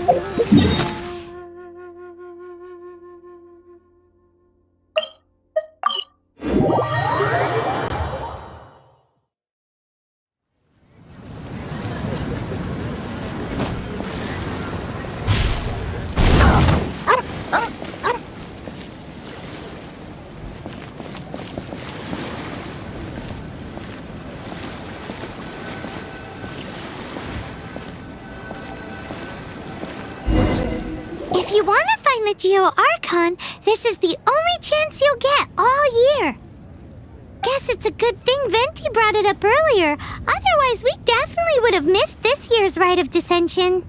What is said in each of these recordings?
If you want to find the Archon, this is the only chance you'll get all year. Guess it's a good thing Venti brought it up earlier. Otherwise, we definitely would have missed this year's Rite of Dissension.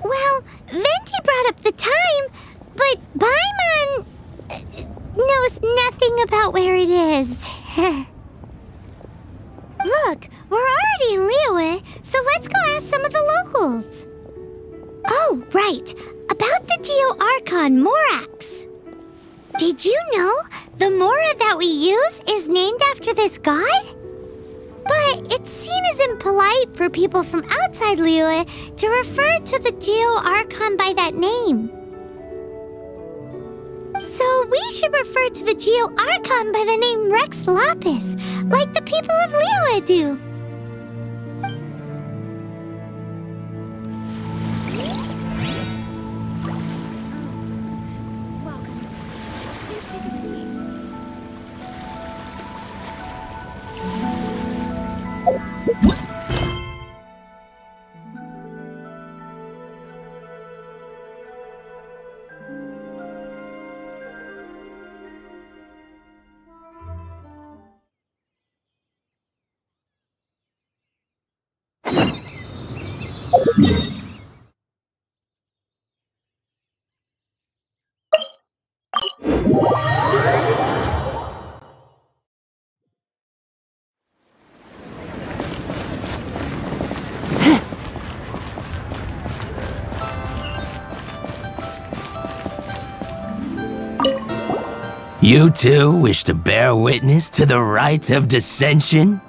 Well, Venti brought up the time, but Paimon knows nothing about where it is. Look, we're already in Liyue, so let's go ask some of the locals. Oh, right. About the Archon Morax. Did you know the Mora that we use is named after this god? But it's seen as impolite for people from outside Liyue to refer to the Archon by that name. So we should refer to the Archon by the name Rex Lapis, like the people of Liyue do. Welcome. Please take a seat. You too wish to bear witness to the rite of dissension?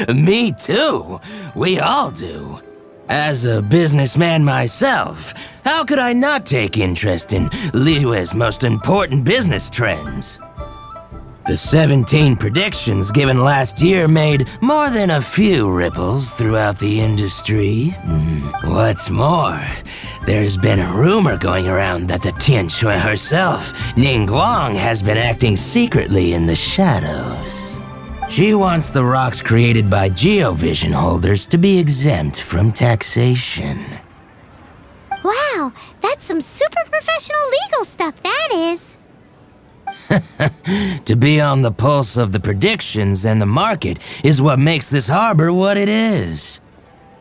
Me too. We all do. As a businessman myself, how could I not take interest in Liyue's most important business trends? The 17 predictions given last year made more than a few ripples throughout the industry. What's more, there's been a rumor going around that the Tianshui herself, Ningguang, has been acting secretly in the shadows. She wants the rocks created by Geovision holders to be exempt from taxation. Wow, that's some super professional legal stuff, that is. To be on the pulse of the predictions and the market is what makes this harbor what it is.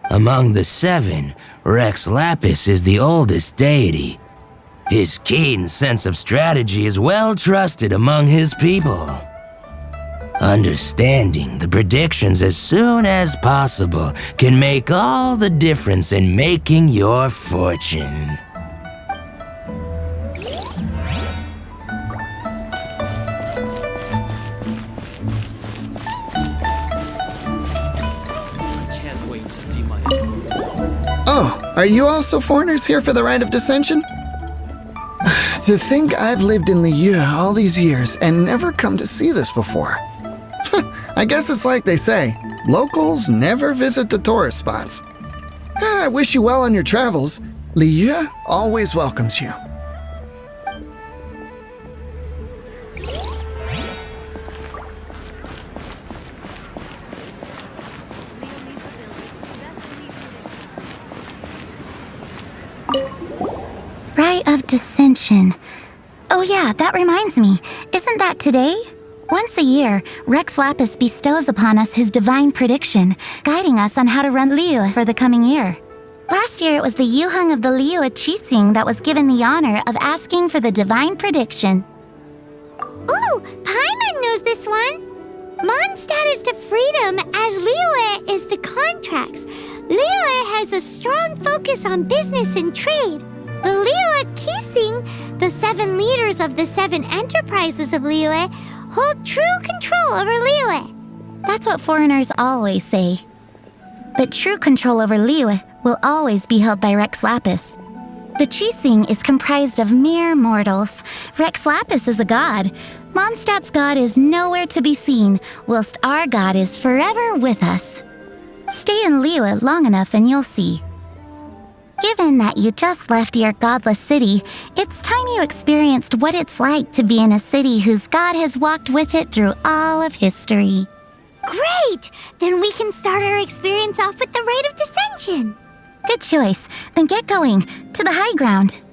Among the 7, Rex Lapis is the oldest deity. His keen sense of strategy is well trusted among his people. Understanding the predictions as soon as possible can make all the difference in making your fortune. Oh, are you also foreigners here for the Rite of Dissension? To think I've lived in Liyue all these years and never come to see this before. I guess it's like they say, locals never visit the tourist spots. I wish you well on your travels. Liyue always welcomes you. Rite of Dissension. Oh yeah, that reminds me. Isn't that today? Once a year, Rex Lapis bestows upon us his divine prediction, guiding us on how to run Liyue for the coming year. Last year, it was the Yuheng of the Liyue Qixing that was given the honor of asking for the divine prediction. Ooh, Paimon knows this one. Mondstadt is to freedom as Liyue is to contracts. Liyue has a strong focus on business and trade. The Liyue Qixing, the 7 leaders of the 7 enterprises of Liyue, hold true control over Liyue. That's what foreigners always say. but true control over Liyue will always be held by Rex Lapis. The Qixing is comprised of mere mortals. Rex Lapis is a god. Mondstadt's god is nowhere to be seen, whilst our god is forever with us. Stay in Liyue long enough and you'll see. Given that you just left your godless city, it's time you experienced what it's like to be in a city whose god has walked with it through all of history. Great! Then we can start our experience off with the Rite of Dissension. Good choice. Then get going. To the high ground.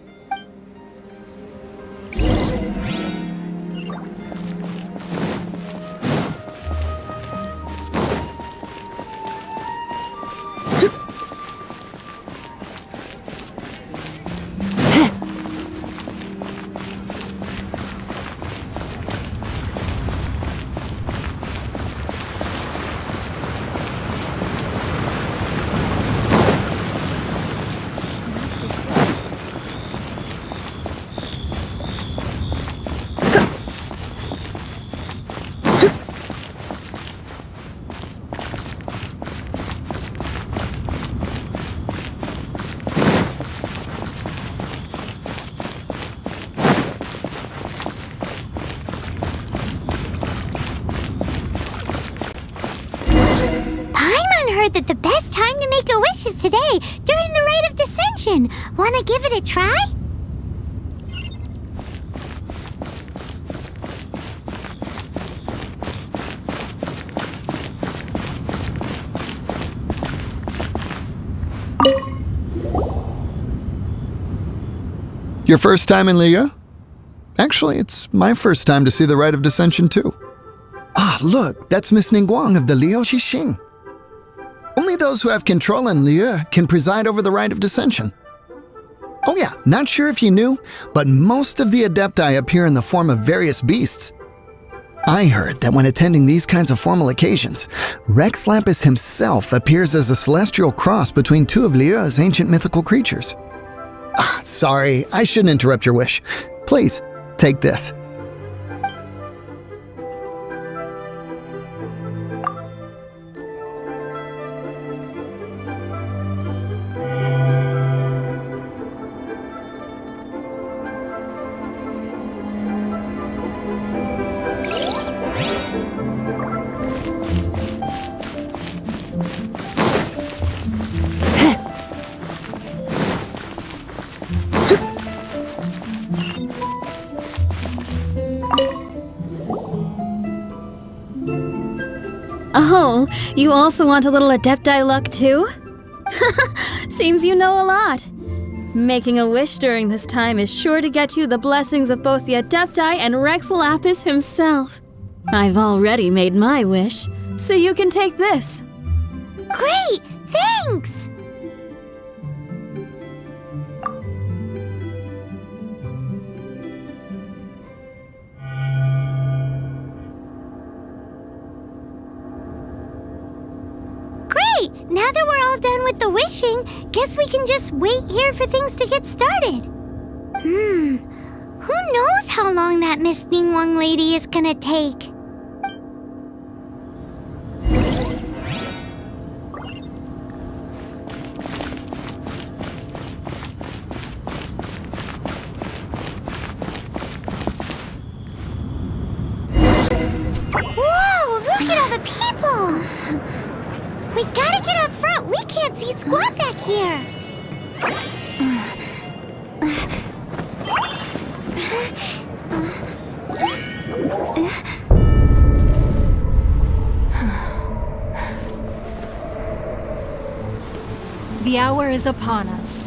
That the best time to make a wish is today, during the Rite of Dissension. Wanna give it a try? Your first time in Liyue? Actually, it's my first time to see the Rite of Dissension too. Ah, look, that's Miss Ningguang of the Liu Xixing. Only those who have control in Liyue can preside over the Rite of Dissension. Oh yeah, not sure if you knew, but most of the Adepti appear in the form of various beasts. I heard that when attending these kinds of formal occasions, Rex Lapis himself appears as a celestial cross between two of Liyue's ancient mythical creatures. Ah, sorry, I shouldn't interrupt your wish. Please, take this. Oh, you also want a little Adepti luck too? Seems you know a lot. Making a wish during this time is sure to get you the blessings of both the Adepti and Rex Lapis himself. I've already made my wish, so you can take this. Great! Thanks! Now that we're all done with the wishing, guess we can just wait here for things to get started. Who knows how long that Miss Ningguang lady is gonna take? Whoa, look at all the people! We gotta get up front. We can't see squat back here. The hour is upon us.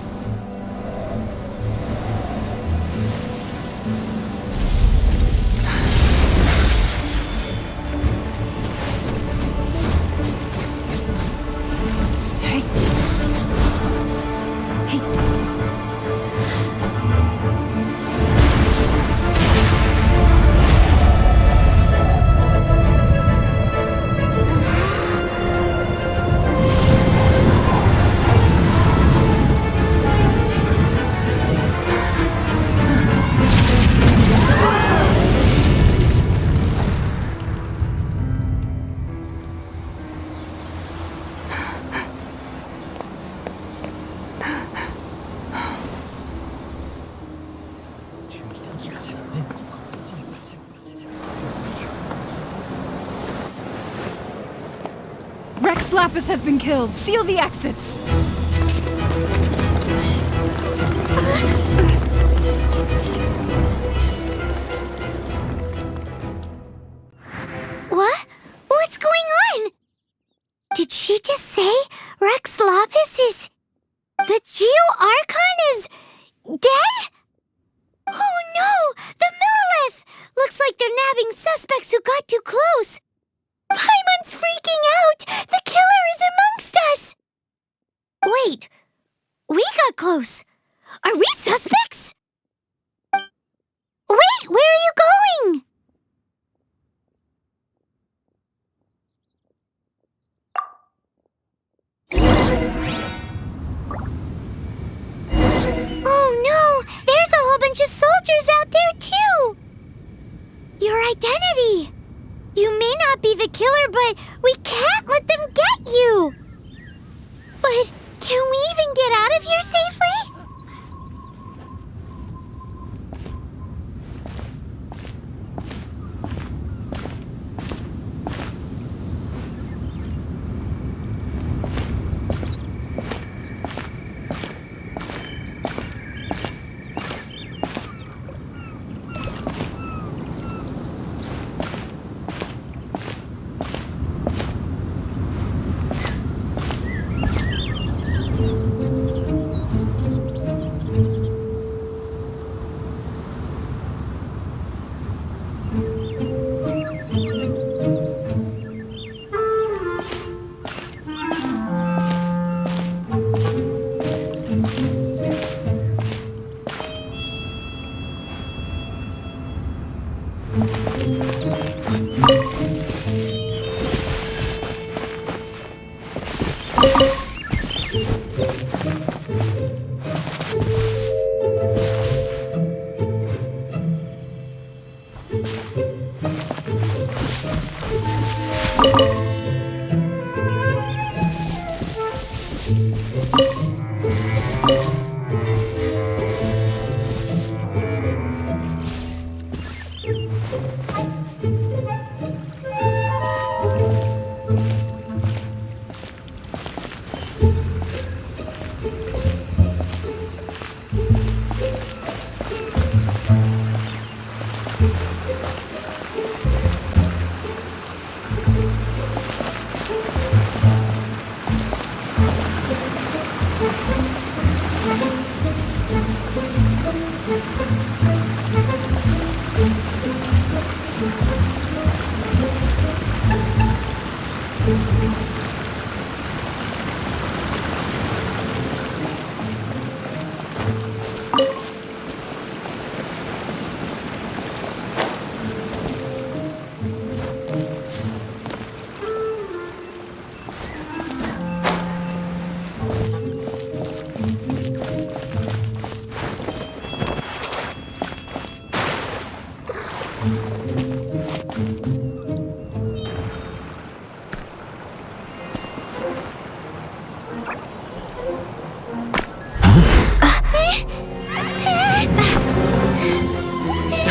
Rex Lapis has been killed. Seal the exits. What? What's going on? Did she just say Rex Lapis is... The Geo-Archon is... dead? Oh no! The Monolith! Looks like they're nabbing suspects who got too close. Paimon's freaking out! The killer is amongst us! Wait, we got close. Are we suspects? Wait, where are you going? Oh no! There's a whole bunch of soldiers out there too! Your identity! You may not be the killer, but we can't let them get you! But can we even get out of here safely?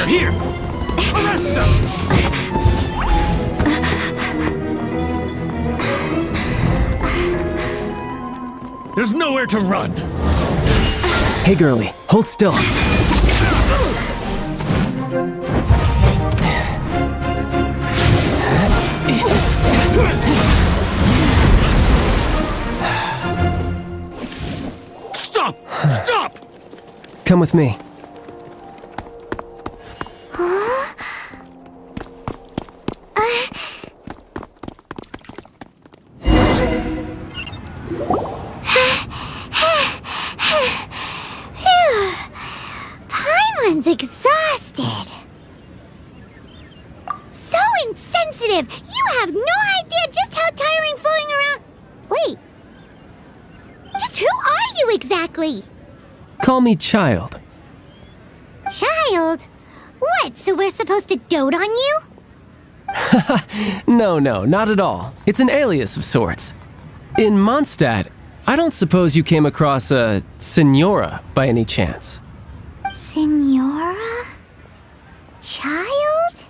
Here! Arrest them! There's nowhere to run! Hey girlie, hold still. Stop! Stop! Come with me. Paimon's exhausted. So insensitive! You have no idea just how tiring floating around... Wait. Just who are you exactly? Call me Child. Child? What, so we're supposed to dote on you? No, not at all. It's an alias of sorts. In Mondstadt, I don't suppose you came across a Senora by any chance. Senora? Child?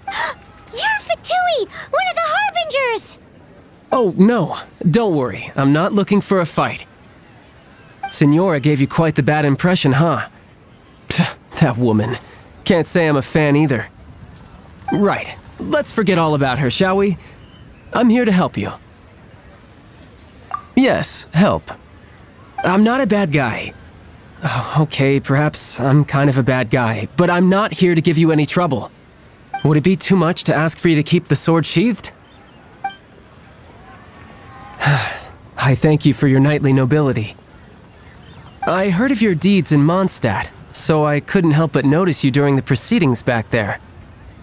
You're Fatui, one of the Harbingers! Oh, no. Don't worry. I'm not looking for a fight. Signora gave you quite the bad impression, huh? Pfft, that woman. Can't say I'm a fan either. Right. Let's forget all about her, shall we? I'm here to help you. Yes, help. I'm not a bad guy. Oh, okay, perhaps I'm kind of a bad guy, but I'm not here to give you any trouble. Would it be too much to ask for you to keep the sword sheathed? I thank you for your knightly nobility. I heard of your deeds in Mondstadt, so I couldn't help but notice you during the proceedings back there.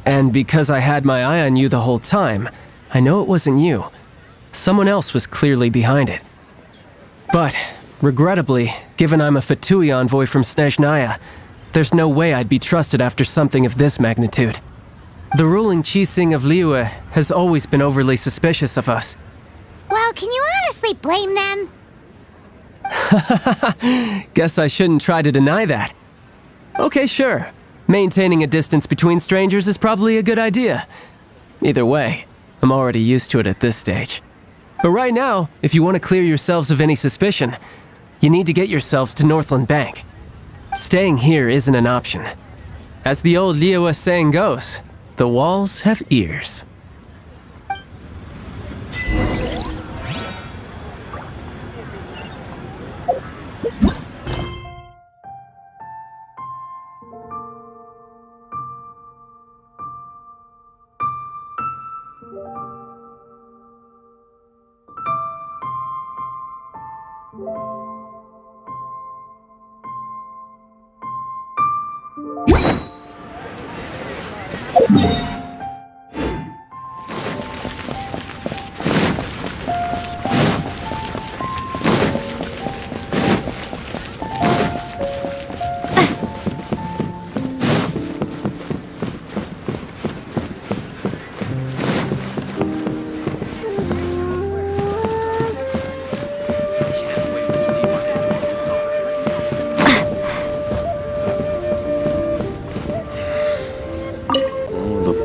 And because I had my eye on you the whole time, I know it wasn't you. Someone else was clearly behind it. But, regrettably, given I'm a Fatui envoy from Snezhnaya, there's no way I'd be trusted after something of this magnitude. The ruling Qixing of Liyue has always been overly suspicious of us. Well, can you honestly blame them? Guess I shouldn't try to deny that. Okay, sure. Maintaining a distance between strangers is probably a good idea. Either way, I'm already used to it at this stage. But right now, if you want to clear yourselves of any suspicion, you need to get yourselves to Northland Bank. Staying here isn't an option. As the old liyue saying goes, the walls have ears.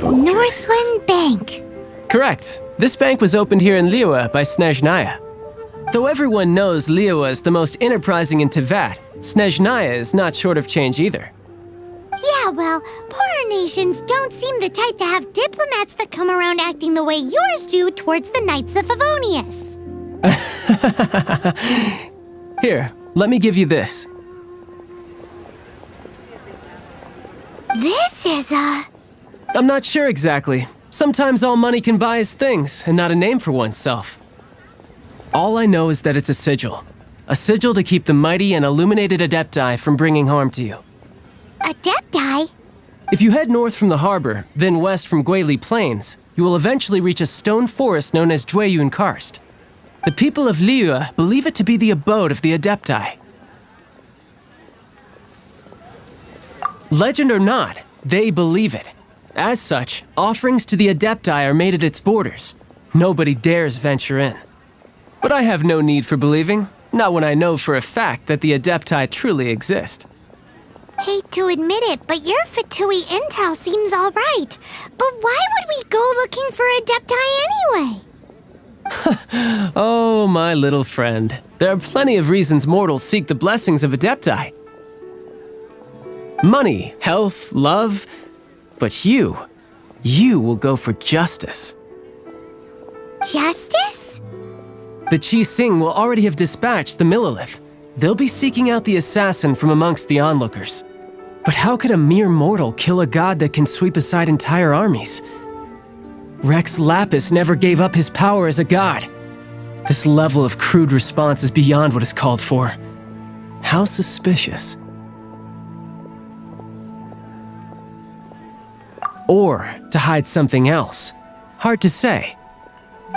Northland Bank. Correct. This bank was opened here in Liyue by Snezhnaya. Though everyone knows Liyue is the most enterprising in Teyvat, Snezhnaya is not short of change either. Yeah, well, poorer nations don't seem the type to have diplomats that come around acting the way yours do towards the Knights of Favonius. Here, let me give you this. This is I'm not sure exactly. Sometimes all money can buy is things, and not a name for oneself. All I know is that it's a sigil. A sigil to keep the mighty and illuminated Adepti from bringing harm to you. Adepti? If you head north from the harbor, then west from Guili Plains, you will eventually reach a stone forest known as Jueyun Karst. The people of Liyue believe it to be the abode of the Adepti. Legend or not, they believe it. As such, offerings to the Adepti are made at its borders. Nobody dares venture in. But I have no need for believing, not when I know for a fact that the Adepti truly exist. Hate to admit it, but your Fatui intel seems alright. But why would we go looking for Adepti anyway? Oh, my little friend. There are plenty of reasons mortals seek the blessings of Adepti. Money, health, love. But you will go for justice. Justice? The Qixing will already have dispatched the Monoliths. They'll be seeking out the assassin from amongst the onlookers. But how could a mere mortal kill a god that can sweep aside entire armies? Rex Lapis never gave up his power as a god. This level of crude response is beyond what is called for. How suspicious. Or to hide something else. Hard to say.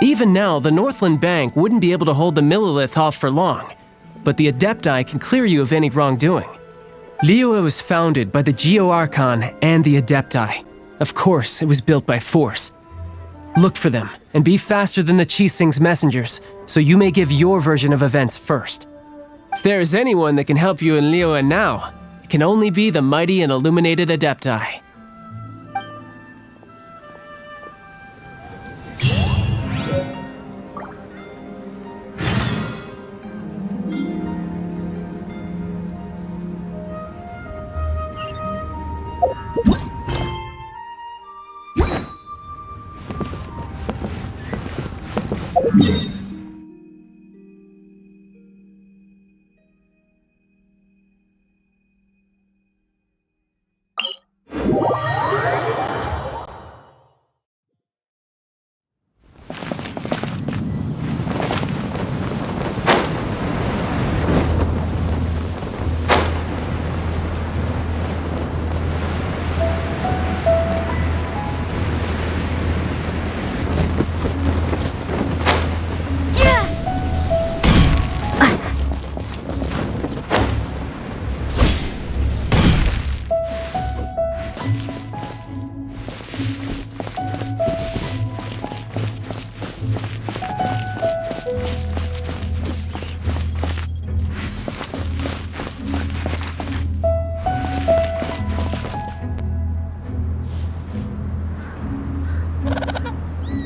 Even now, the Northland Bank wouldn't be able to hold the Monolith off for long, but the Adepti can clear you of any wrongdoing. Liyue was founded by the Archon and the Adepti. Of course, it was built by force. Look for them, and be faster than the Qixing's messengers, so you may give your version of events first. If there is anyone that can help you in Liyue now, it can only be the mighty and illuminated Adepti.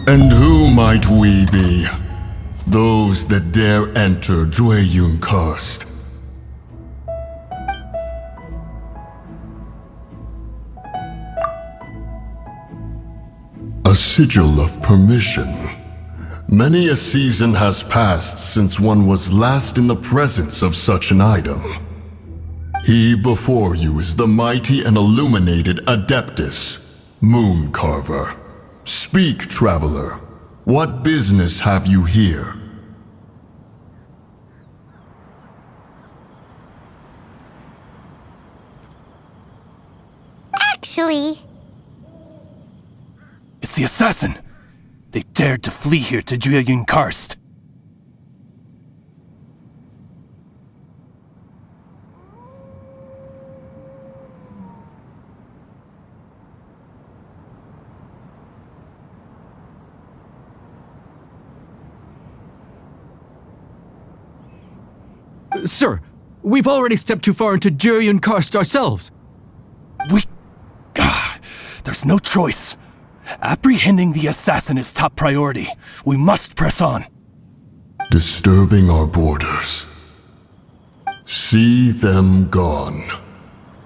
And who might we be? Those that dare enter Jueyun Karst. A sigil of permission. Many a season has passed since one was last in the presence of such an item. He before you is the mighty and illuminated Adeptus, Moon Carver. Speak, traveler. What business have you here? Actually, It's the assassin! They dared to flee here to Jueyun Karst. Sir, we've already stepped too far into Jueyun Karst ourselves. There's no choice. Apprehending the assassin is top priority. We must press on. Disturbing our borders. See them gone.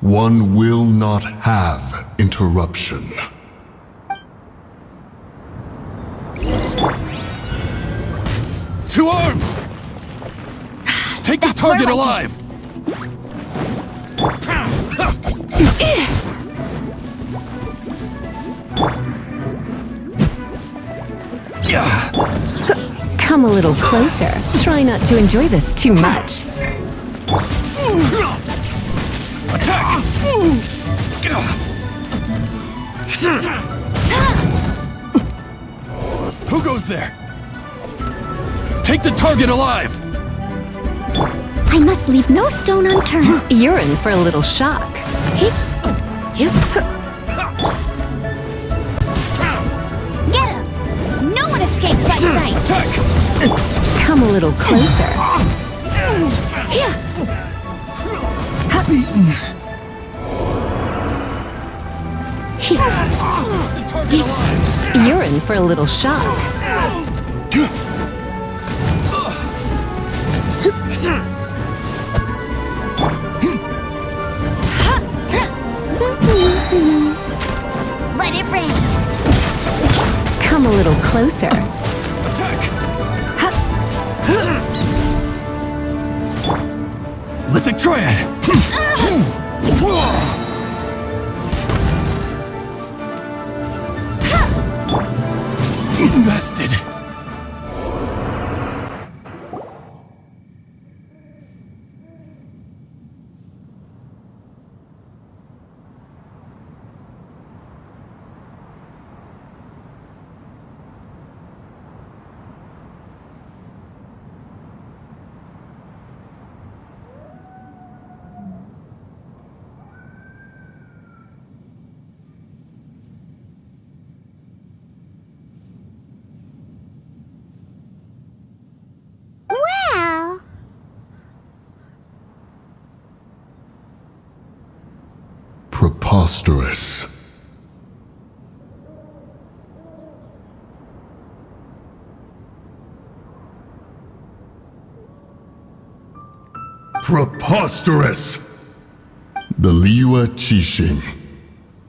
One will not have interruption. To arms! Take the target alive! Come a little closer. Try not to enjoy this too much. Attack! Who goes there? Take the target alive! I must leave no stone unturned. You're in for a little shock. Get him! No one escapes my sight! Attack! Come a little closer. Here! The target alive! You're in for a little shock. Let it rain! Come a little closer. Attack! Lithic Triad! Invested! Well... Preposterous. Preposterous! The liyue Qixing.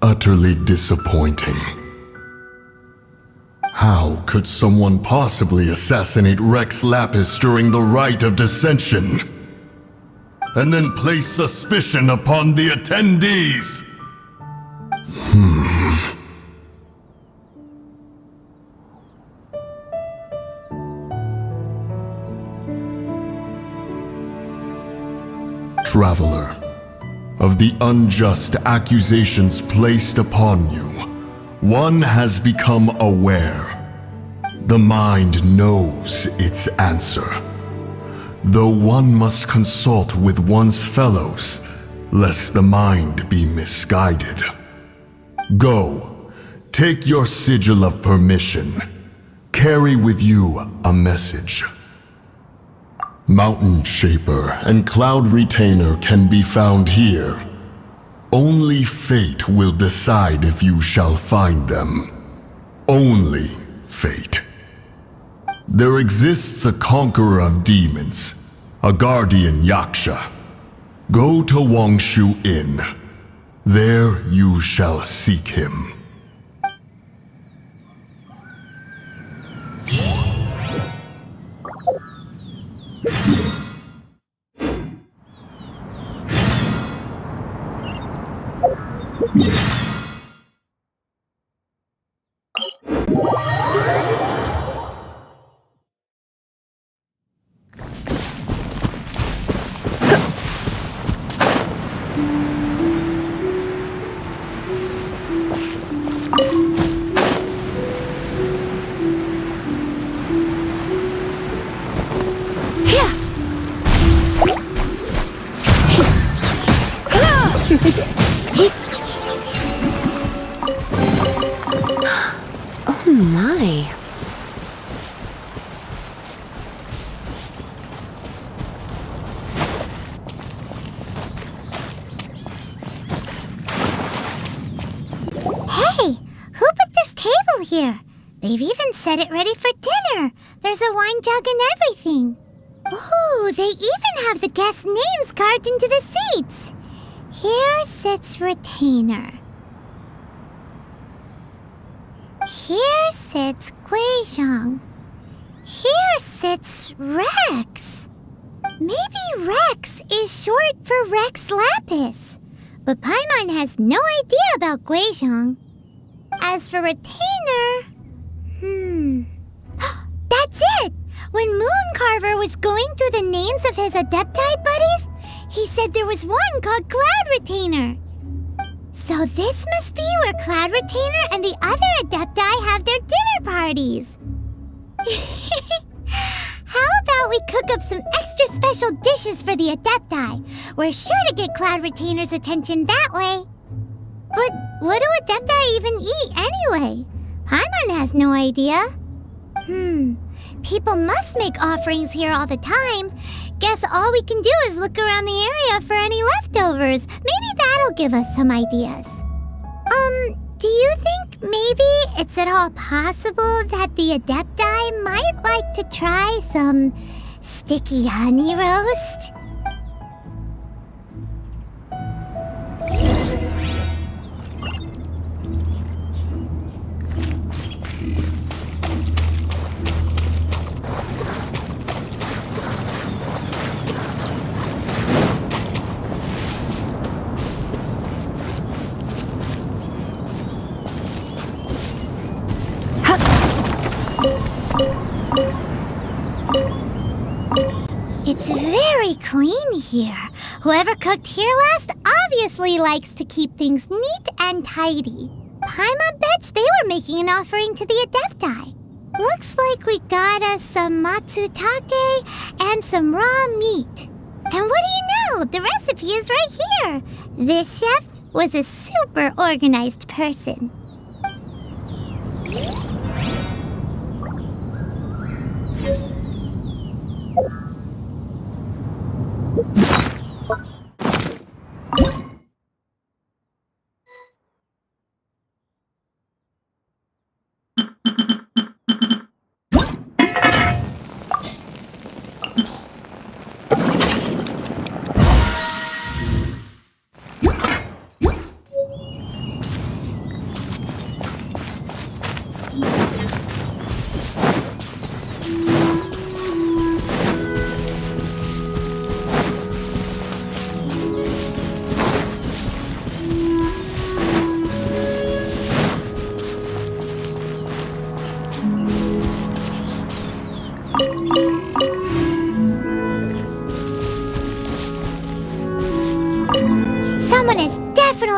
Utterly disappointing. How could someone possibly assassinate Rex Lapis during the rite of dissension? And then place suspicion upon the attendees? Traveler, of the unjust accusations placed upon you, one has become aware. The mind knows its answer, though one must consult with one's fellows, lest the mind be misguided. Go, take your sigil of permission. Carry with you a message. Mountain Shaper and Cloud Retainer can be found here. Only fate will decide if you shall find them. Only fate. There exists a conqueror of demons, a guardian Yaksha. Go to Wangshu Inn. There you shall seek him. Oh my. Hey, who put this table here? They've even set it ready for dinner. There's a wine jug and everything. Ooh, they even have the guests' names carved into the seats. Here sits Retainer. Here sits Guizhong. Here sits Rex. Maybe Rex is short for Rex Lapis. But Paimon has no idea about Guizhong. As for Retainer... That's it! When Mooncarver was going through the names of his Adepti buddies, he said there was one called Cloud Retainer. So this must be where Cloud Retainer and the other Adepti have their dinner parties. How about we cook up some extra special dishes for the Adepti? We're sure to get Cloud Retainer's attention that way. But what do Adepti even eat anyway? Paimon has no idea. People must make offerings here all the time. Guess all we can do is look around the area for any leftovers. Maybe that'll give us some ideas. Do you think maybe it's at all possible that the Adepti might like to try some sticky honey roast? It's very clean here. Whoever cooked here last obviously likes to keep things neat and tidy. Paimon bets they were making an offering to the Adepti. Looks like we got us some matsutake and some raw meat. And what do you know? The recipe is right here. This chef was a super organized person.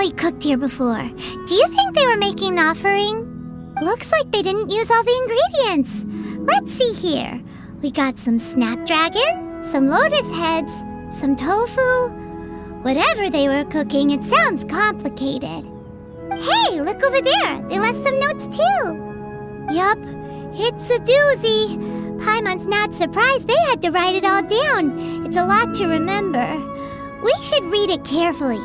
definitely cooked here before. Do you think they were making an offering? Looks like they didn't use all the ingredients. Let's see here. We got some snapdragon, some lotus heads, some tofu. Whatever they were cooking, it sounds complicated. Hey, look over there. They left some notes too. Yup, it's a doozy. Paimon's not surprised they had to write it all down. It's a lot to remember. We should read it carefully.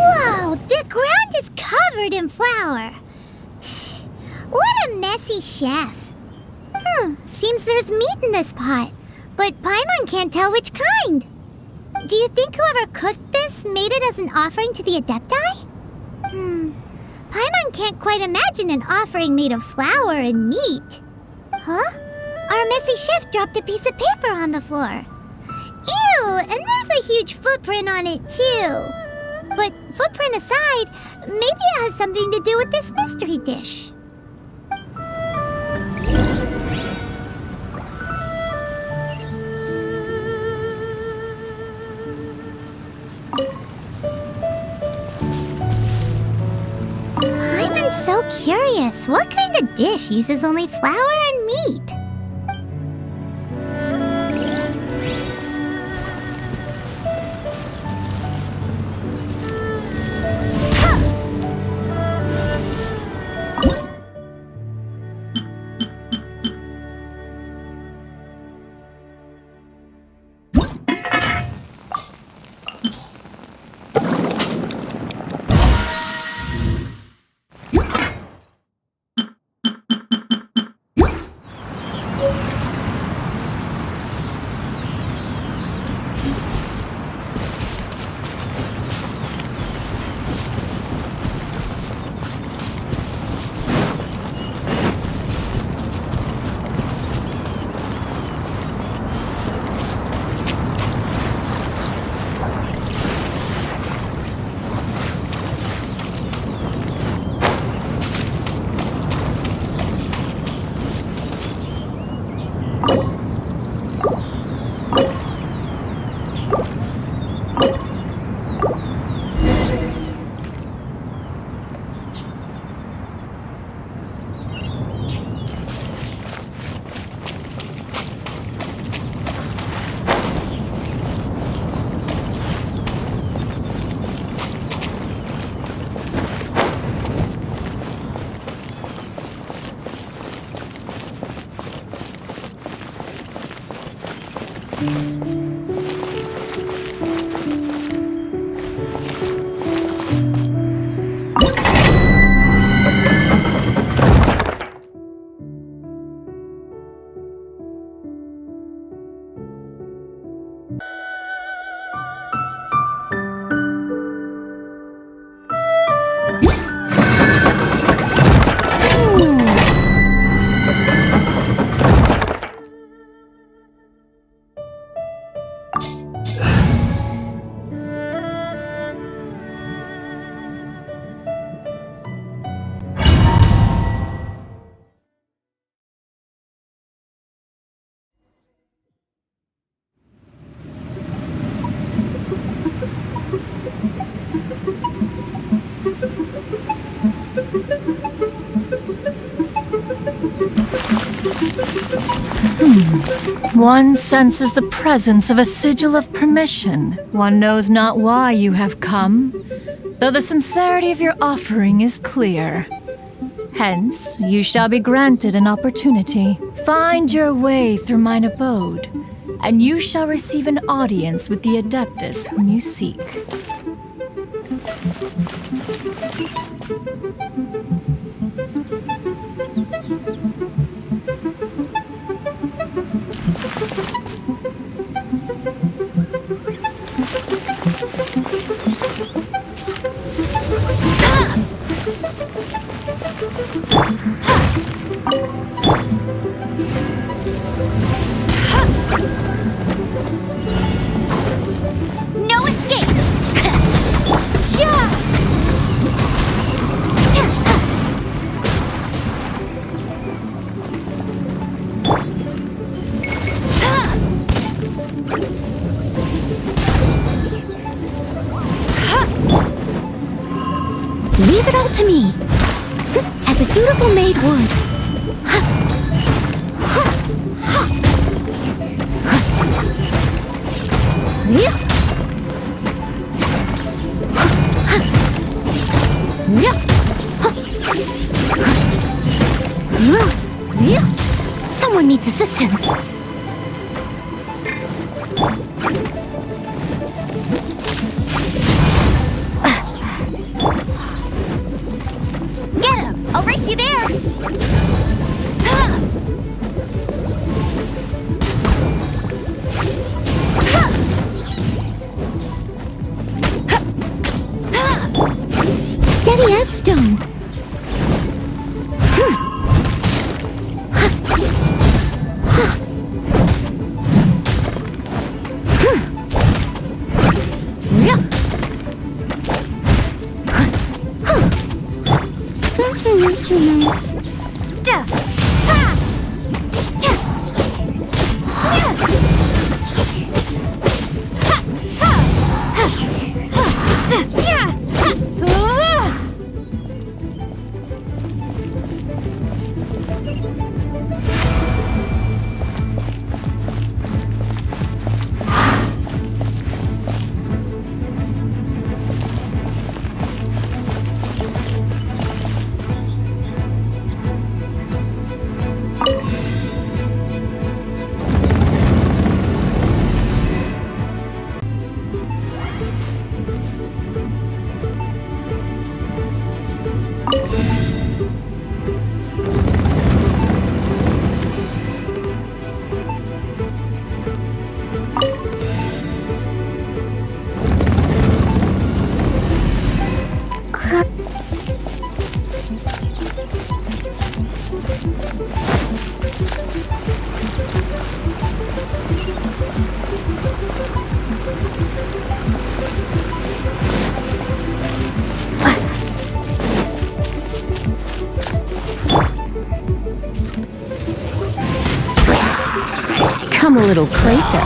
Whoa, the ground is covered in flour. What a messy chef. Seems there's meat in this pot, but Paimon can't tell which kind. Do you think whoever cooked this made it as an offering to the Adepti? Paimon can't quite imagine an offering made of flour and meat. Huh? Our messy chef dropped a piece of paper on the floor. Ew, and there's a huge footprint on it too. But footprint aside, maybe it has something to do with this mystery dish. I'm so curious. What kind of dish uses only flour and meat? One senses the presence of a sigil of permission. One knows not why you have come, though the sincerity of your offering is clear. Hence, you shall be granted an opportunity. Find your way through mine abode, and you shall receive an audience with the Adeptus whom you seek. No escape! Yeah! Leave it all to me, as a dutiful maid would. Someone needs assistance. Get him! I'll race you there! Steady as stone. Come a little closer.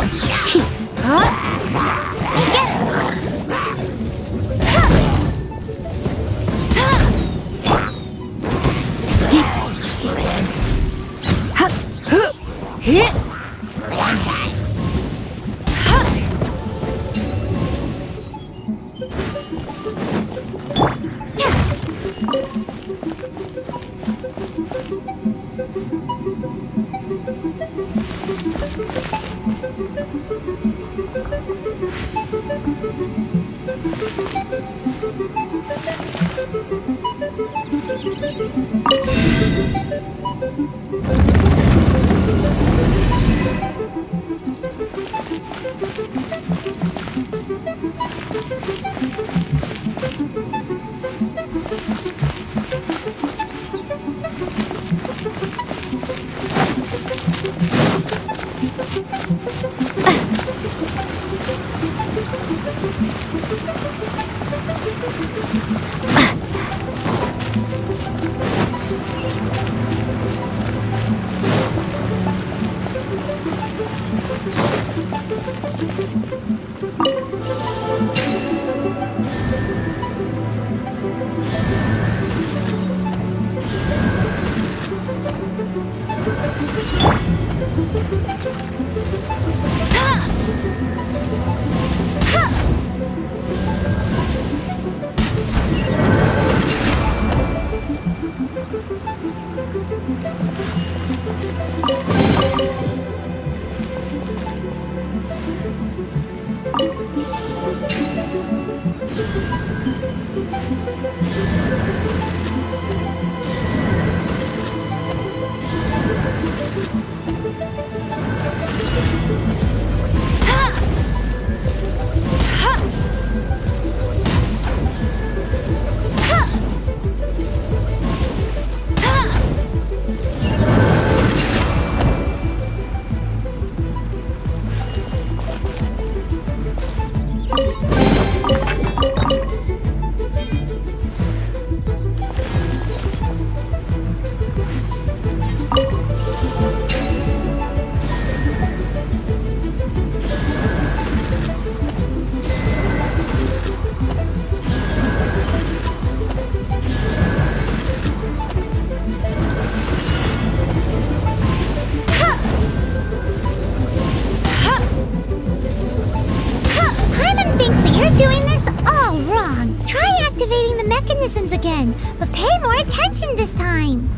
Again, but pay more attention this time.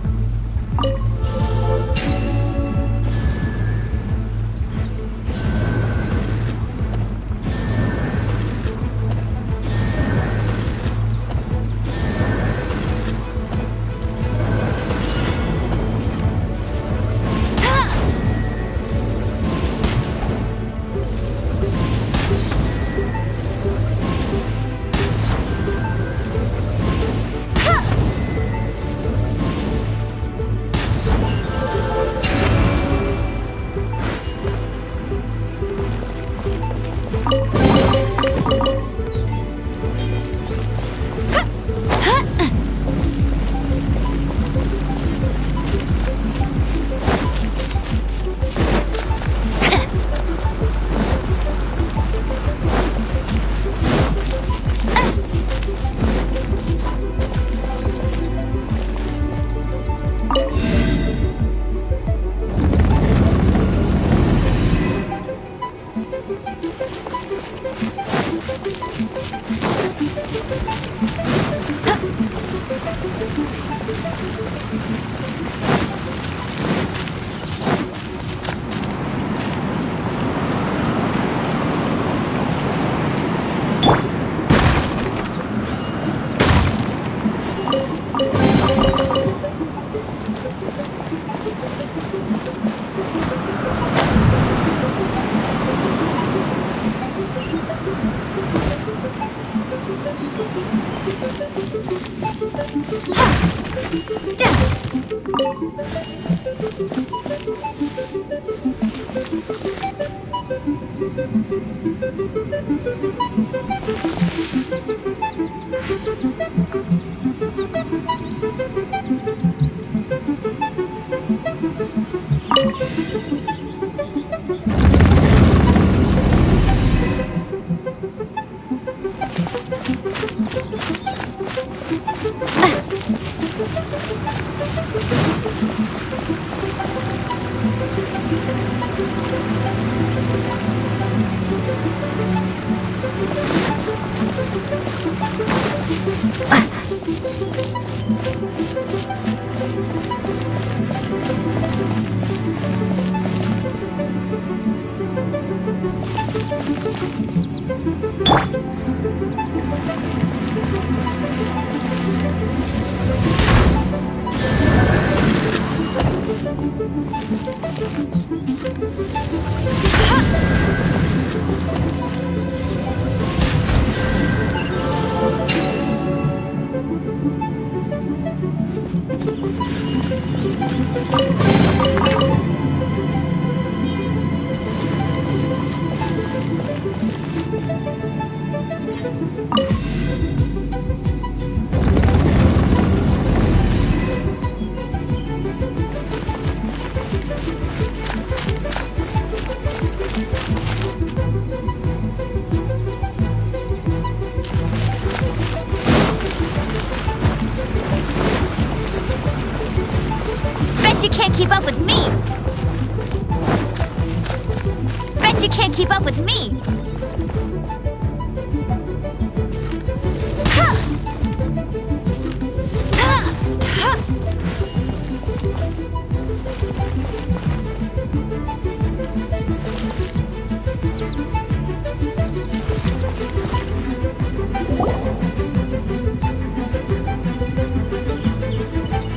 Bet you can't keep up with me!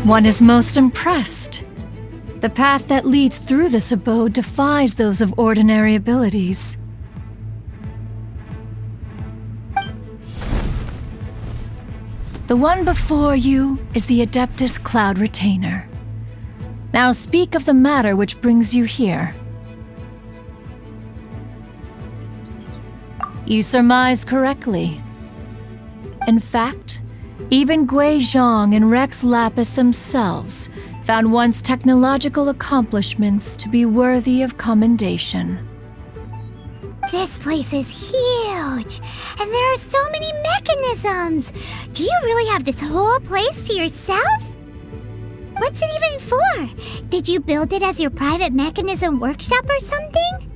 One is most impressed. The path that leads through this abode defies those of ordinary abilities. The one before you is the Adeptus Cloud Retainer. Now speak of the matter which brings you here. You surmise correctly. In fact, even Gui Zhang and Rex Lapis themselves found one's technological accomplishments to be worthy of commendation. This place is huge, and there are so many mechanisms. Do you really have this whole place to yourself? What's it even for? Did you build it as your private mechanism workshop or something?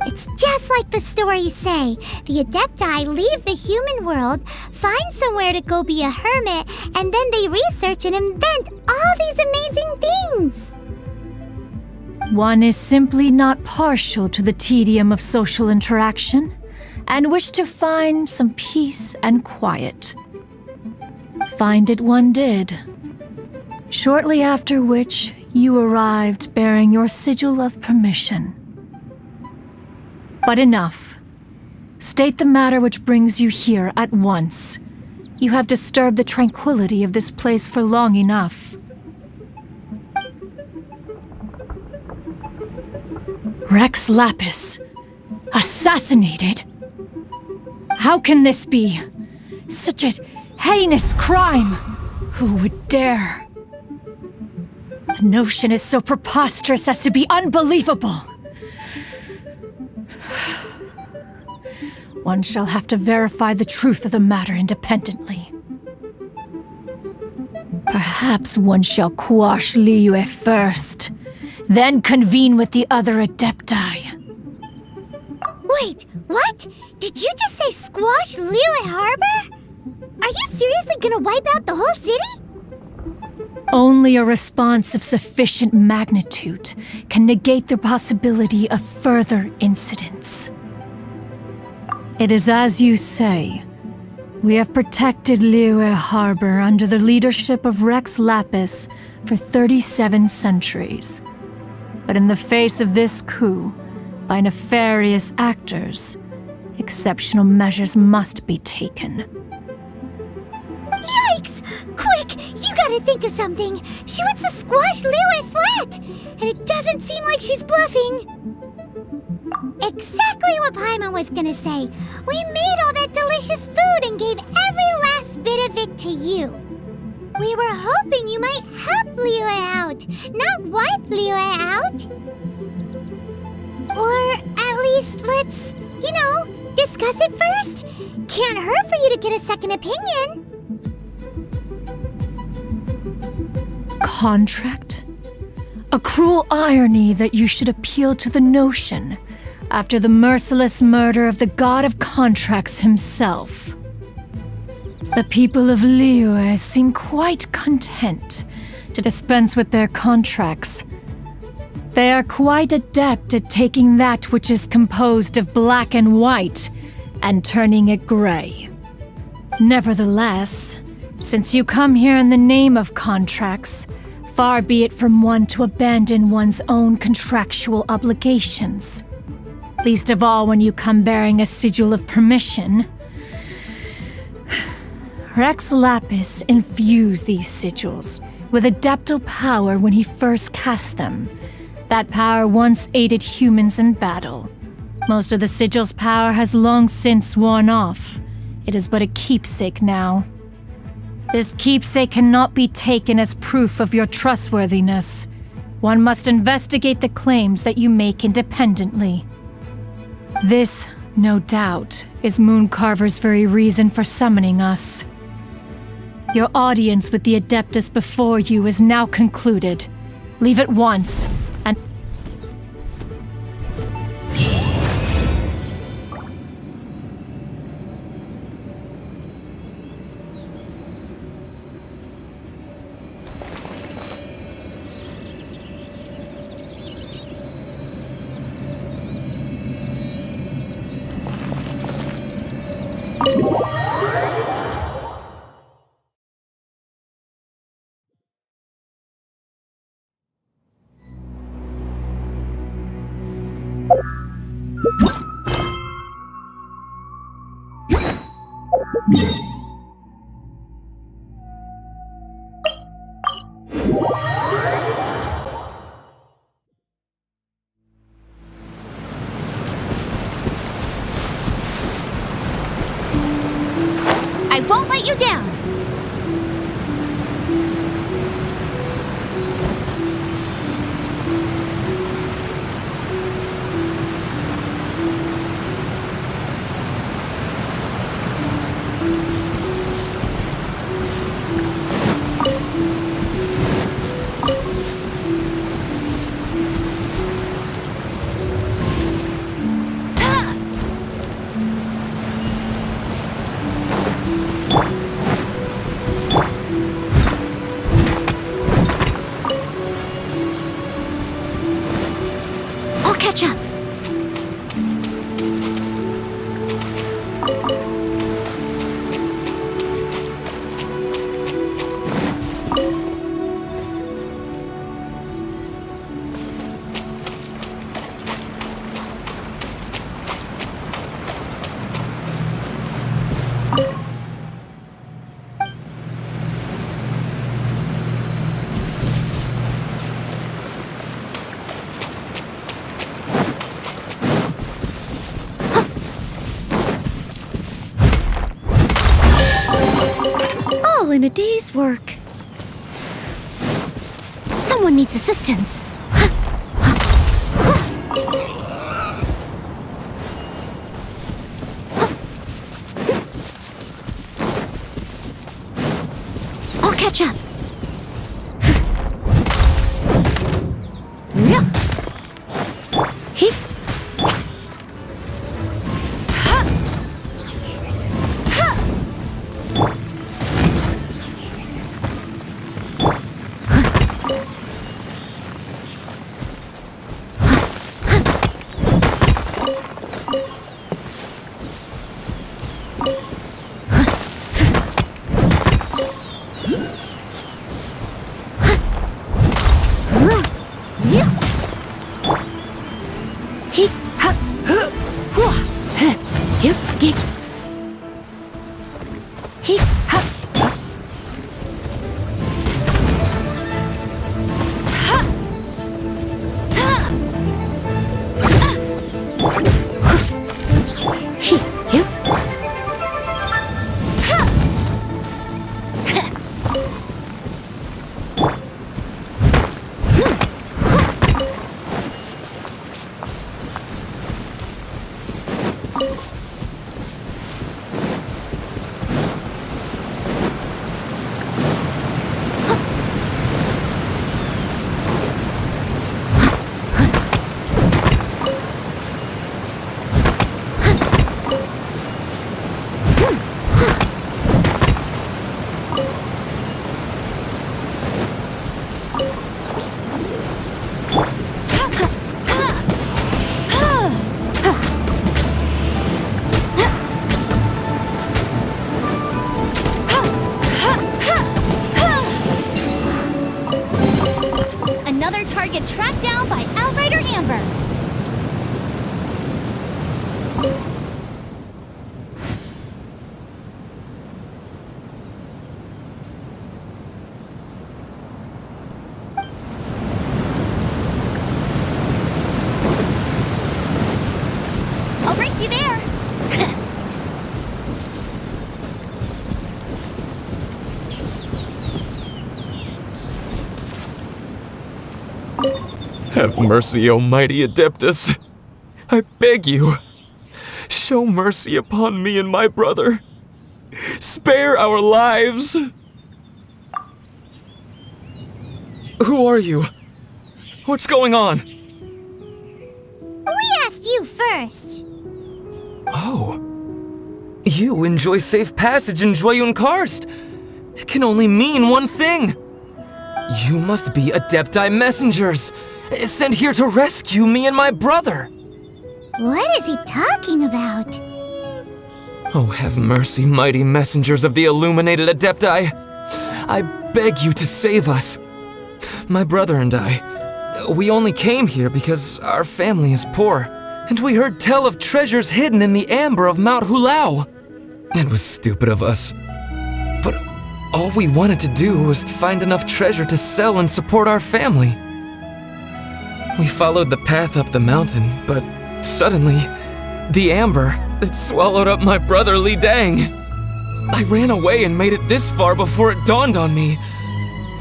It's just like the stories say. The Adepti leave the human world, find somewhere to go be a hermit, and then they research and invent all these amazing things. One is simply not partial to the tedium of social interaction, and wished to find some peace and quiet. Find it one did. Shortly after which, you arrived bearing your sigil of permission. But enough. State the matter which brings you here at once. You have disturbed the tranquility of this place for long enough. Rex Lapis, assassinated? How can this be? Such a heinous crime! Who would dare? The notion is so preposterous as to be unbelievable. One shall have to verify the truth of the matter independently. Perhaps one shall quash Liyue first, then convene with the other Adepti. Wait, what? Did you just say squash Liyue Harbor? Are you seriously gonna wipe out the whole city? Only a response of sufficient magnitude can negate the possibility of further incidents. It is as you say. We have protected Liyue Harbor under the leadership of Rex Lapis for 37 centuries. But in the face of this coup, by nefarious actors, exceptional measures must be taken. Yikes! Quick! You gotta think of something! She wants to squash Liyue flat! And it doesn't seem like she's bluffing! Exactly what Paimon was gonna say! We made all that delicious food and gave every last bit of it to you! We were hoping you might help Liyue out, not wipe Liyue out! Or at least let's, discuss it first! Can't hurt for you to get a second opinion! Contract? A cruel irony that you should appeal to the notion after the merciless murder of the god of contracts himself. The people of Liyue seem quite content to dispense with their contracts. They are quite adept at taking that which is composed of black and white and turning it gray. Nevertheless, since you come here in the name of contracts, far be it from one to abandon one's own contractual obligations. Least of all when you come bearing a sigil of permission. Rex Lapis infused these sigils with adeptal power when he first cast them. That power once aided humans in battle. Most of the sigil's power has long since worn off. It is but a keepsake now. This keepsake cannot be taken as proof of your trustworthiness. One must investigate the claims that you make independently. This, no doubt, is Mooncarver's very reason for summoning us. Your audience with the Adeptus before you is now concluded. Leave at once, and... I won't let you down! Catch up! In a day's work. Someone needs assistance. I'll catch up. Target tracked down by Outrider Amber. I'll race you there. Have mercy, O mighty Adeptus. I beg you, show mercy upon me and my brother. Spare our lives. Who are you? What's going on? We asked you first. Oh. You enjoy safe passage in Jueyun Karst. It can only mean one thing. You must be Adepti messengers, sent here to rescue me and my brother. What is he talking about? Oh, have mercy, mighty messengers of the illuminated Adepti. I beg you to save us. My brother and I, we only came here because our family is poor, and we heard tell of treasures hidden in the amber of Mount Hulao. It was stupid of us. But all we wanted to do was find enough treasure to sell and support our family. We followed the path up the mountain, but suddenly, the amber, it swallowed up my brother Li Dang. I ran away and made it this far before it dawned on me.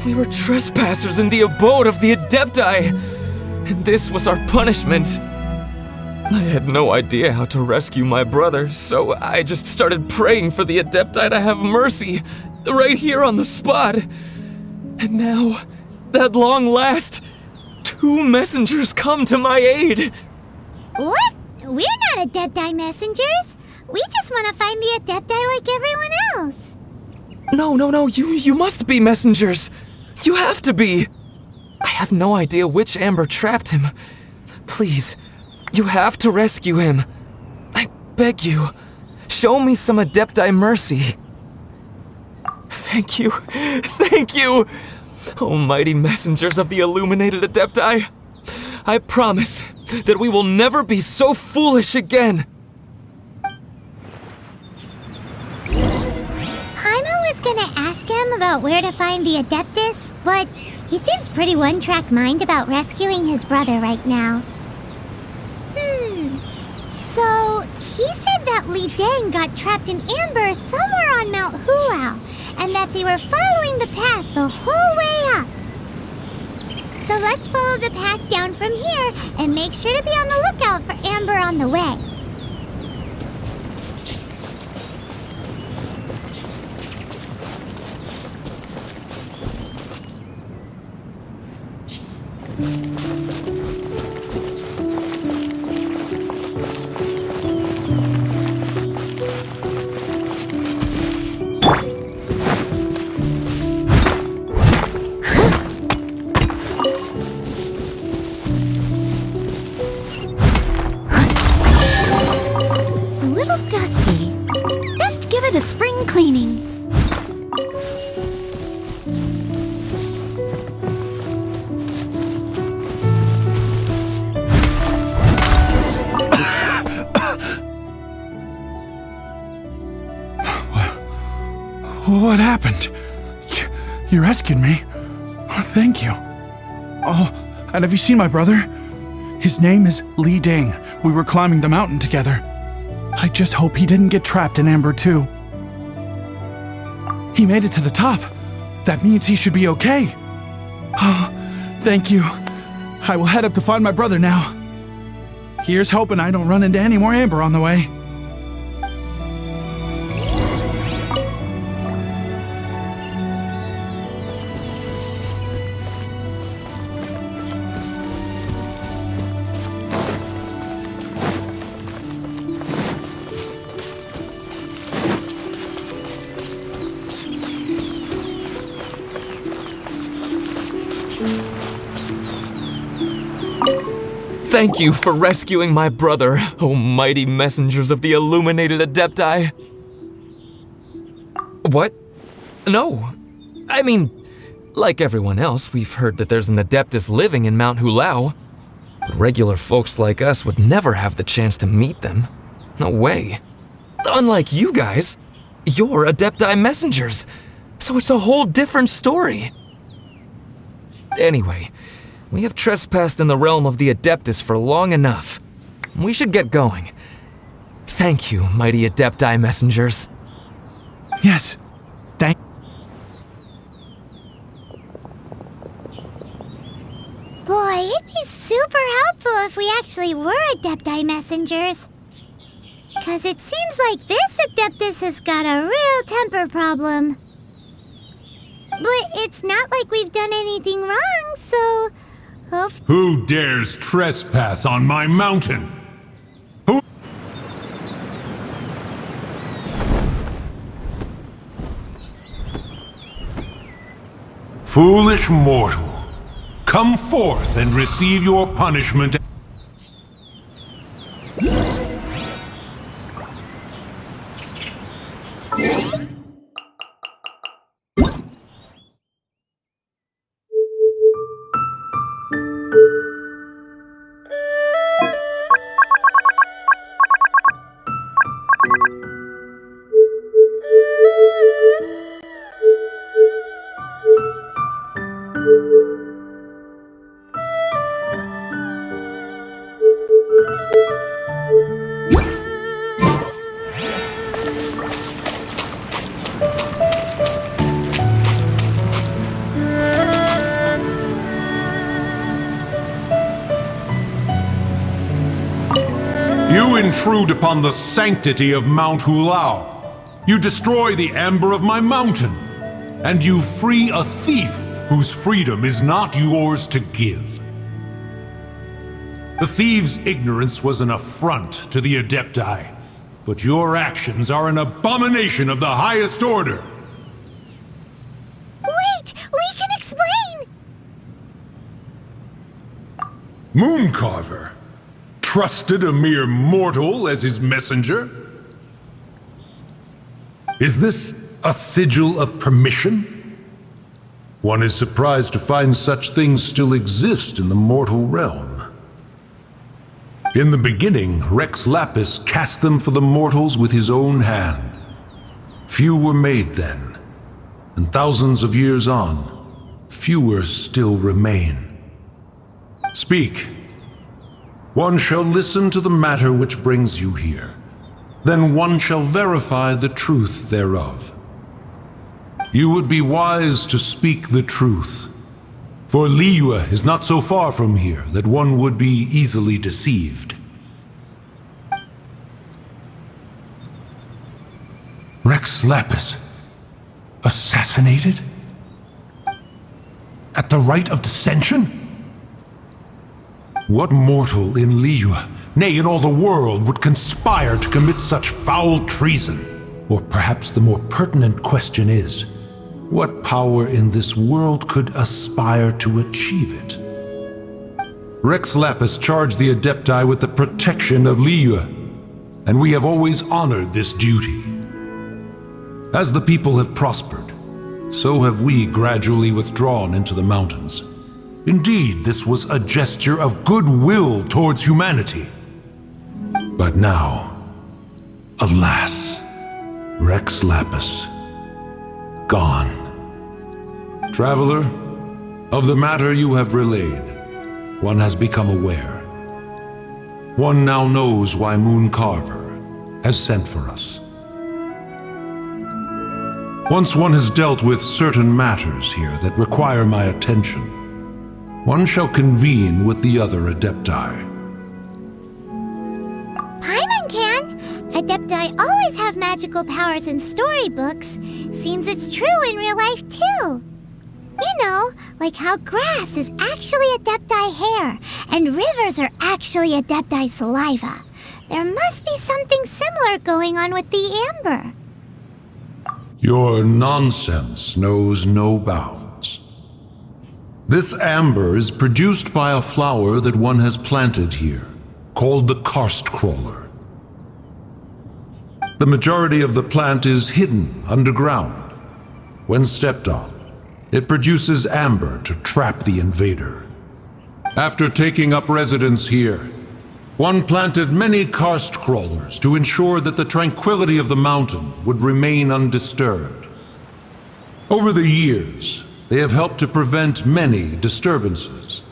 We were trespassers in the abode of the Adepti, and this was our punishment. I had no idea how to rescue my brother, so I just started praying for the Adepti to have mercy, right here on the spot. And now, at long last, 2 messengers come to my aid. What? We're not Adepti messengers. We just want to find the Adepti like everyone else. No, you must be messengers. You have to be. I have no idea which Amber trapped him. Please, you have to rescue him. I beg you, show me some Adepti mercy. Thank you. Almighty messengers of the illuminated Adepti. I promise that we will never be so foolish again. Paimon was gonna ask him about where to find the Adeptus, but he seems pretty one-track mind about rescuing his brother right now. So, he said that Li Deng got trapped in amber somewhere on Mount Hulao, and that they were following the path the whole way up. So let's follow the path down from here, and make sure to be on the lookout for amber on the way. A little dusty. Best give it a spring cleaning. What happened? You rescued me. Oh, thank you. Oh, and have you seen my brother? His name is Li Deng. We were climbing the mountain together. I just hope he didn't get trapped in amber too. He made it to the top. That means he should be okay. Oh, thank you. I will head up to find my brother now. Here's hoping I don't run into any more amber on the way. Thank you for rescuing my brother, O mighty messengers of the illuminated Adepti. What? No. I mean, like everyone else, we've heard that there's an Adeptus living in Mount Hulao. But regular folks like us would never have the chance to meet them. No way. Unlike you guys, you're Adepti messengers, so it's a whole different story. Anyway, we have trespassed in the realm of the Adeptus for long enough. We should get going. Thank you, mighty Adepti messengers. Yes, thank. Boy, it'd be super helpful if we actually were Adepti messengers. 'Cause it seems like this Adeptus has got a real temper problem. But it's not like we've done anything wrong, so... Who dares trespass on my mountain? Who? Foolish mortal, come forth and receive your punishment. You intrude upon the sanctity of Mount Hulao. You destroy the amber of my mountain. And you free a thief whose freedom is not yours to give. The thief's ignorance was an affront to the Adepti, but your actions are an abomination of the highest order. Wait! We can explain! Mooncarver trusted a mere mortal as his messenger? Is this a sigil of permission? One is surprised to find such things still exist in the mortal realm. In the beginning, Rex Lapis cast them for the mortals with his own hand. Few were made then, and thousands of years on, fewer still remain. Speak. One shall listen to the matter which brings you here. Then one shall verify the truth thereof. You would be wise to speak the truth, for Liyue is not so far from here that one would be easily deceived. Rex Lapis, assassinated? At the rite of dissension? What mortal in Liyue, nay, in all the world, would conspire to commit such foul treason? Or perhaps the more pertinent question is, what power in this world could aspire to achieve it? Rex Lapis charged the Adepti with the protection of Liyue, and we have always honored this duty. As the people have prospered, so have we gradually withdrawn into the mountains. Indeed, this was a gesture of goodwill towards humanity. But now, alas, Rex Lapis, gone. Traveler, of the matter you have relayed, one has become aware. One now knows why Mooncarver has sent for us. Once one has dealt with certain matters here that require my attention, one shall convene with the other Adepti. Paimon can! Adepti always have magical powers in storybooks. Seems it's true in real life, too. You know, like how grass is actually Adepti hair, and rivers are actually Adepti saliva. There must be something similar going on with the amber. Your nonsense knows no bounds. This amber is produced by a flower that one has planted here, called the karst crawler. The majority of the plant is hidden underground. When stepped on, it produces amber to trap the invader. After taking up residence here, one planted many karst crawlers to ensure that the tranquility of the mountain would remain undisturbed. Over the years, they have helped to prevent many disturbances.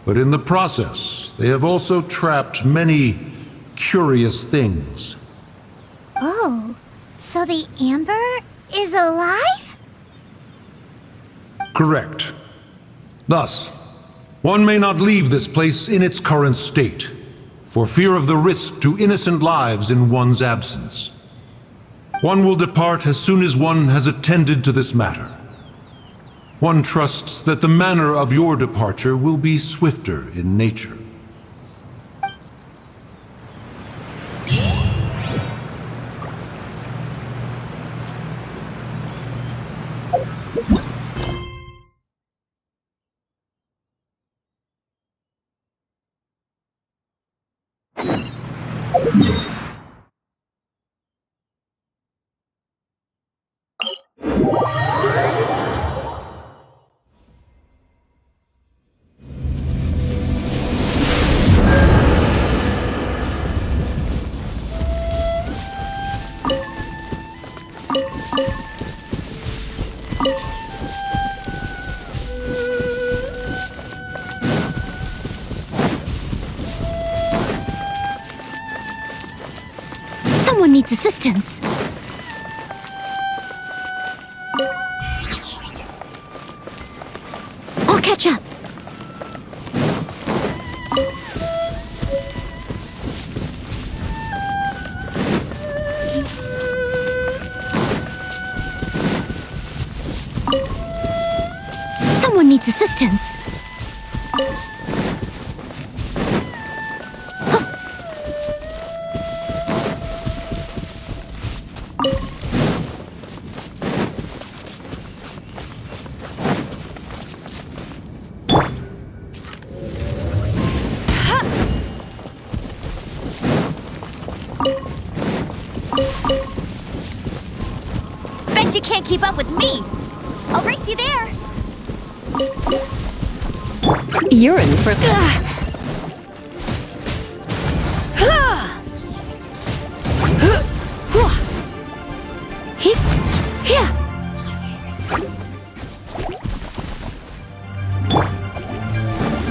But in the process, they have also trapped many curious things. Oh, so the amber is alive? Correct. Thus, one may not leave this place in its current state, for fear of the risk to innocent lives in one's absence. One will depart as soon as one has attended to this matter. One trusts that the manner of your departure will be swifter in nature. Someone needs assistance. I'll catch up. You can't keep up with me! I'll race you there! You're in for...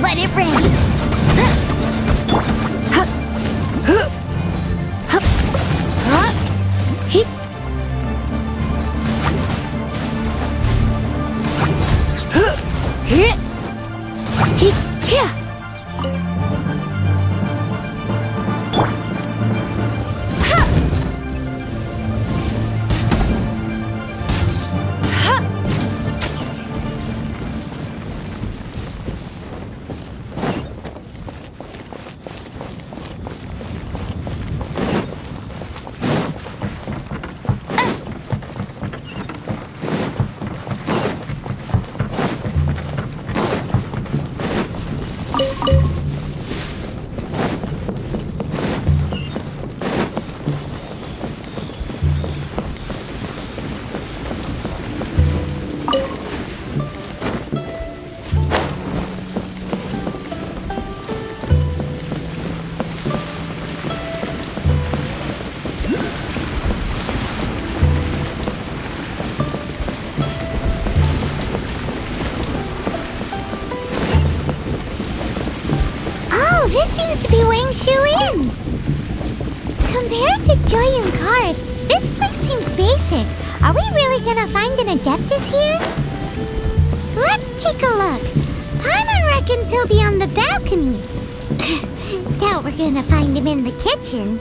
Let it rain! This seems to be Wang Shu Inn. Compared to Joyun Karst, this place seems basic. Are we really gonna find an Adeptus here? Let's take a look. Paimon reckons he'll be on the balcony. Doubt we're gonna find him in the kitchen.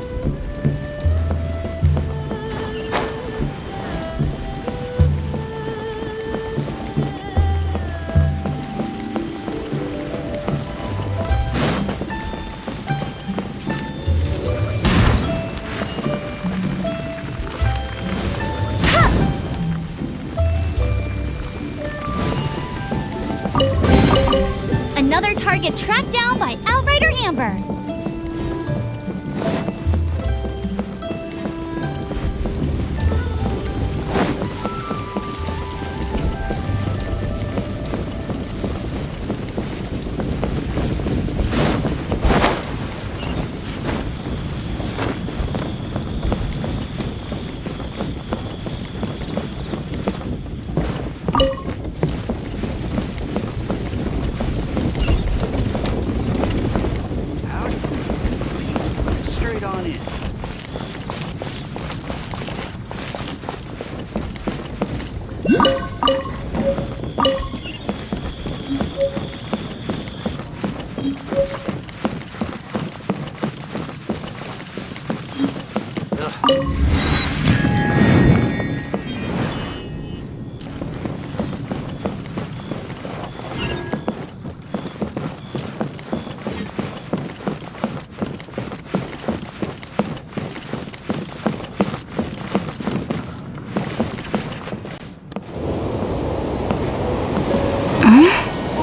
Another target tracked down by Outrider Amber.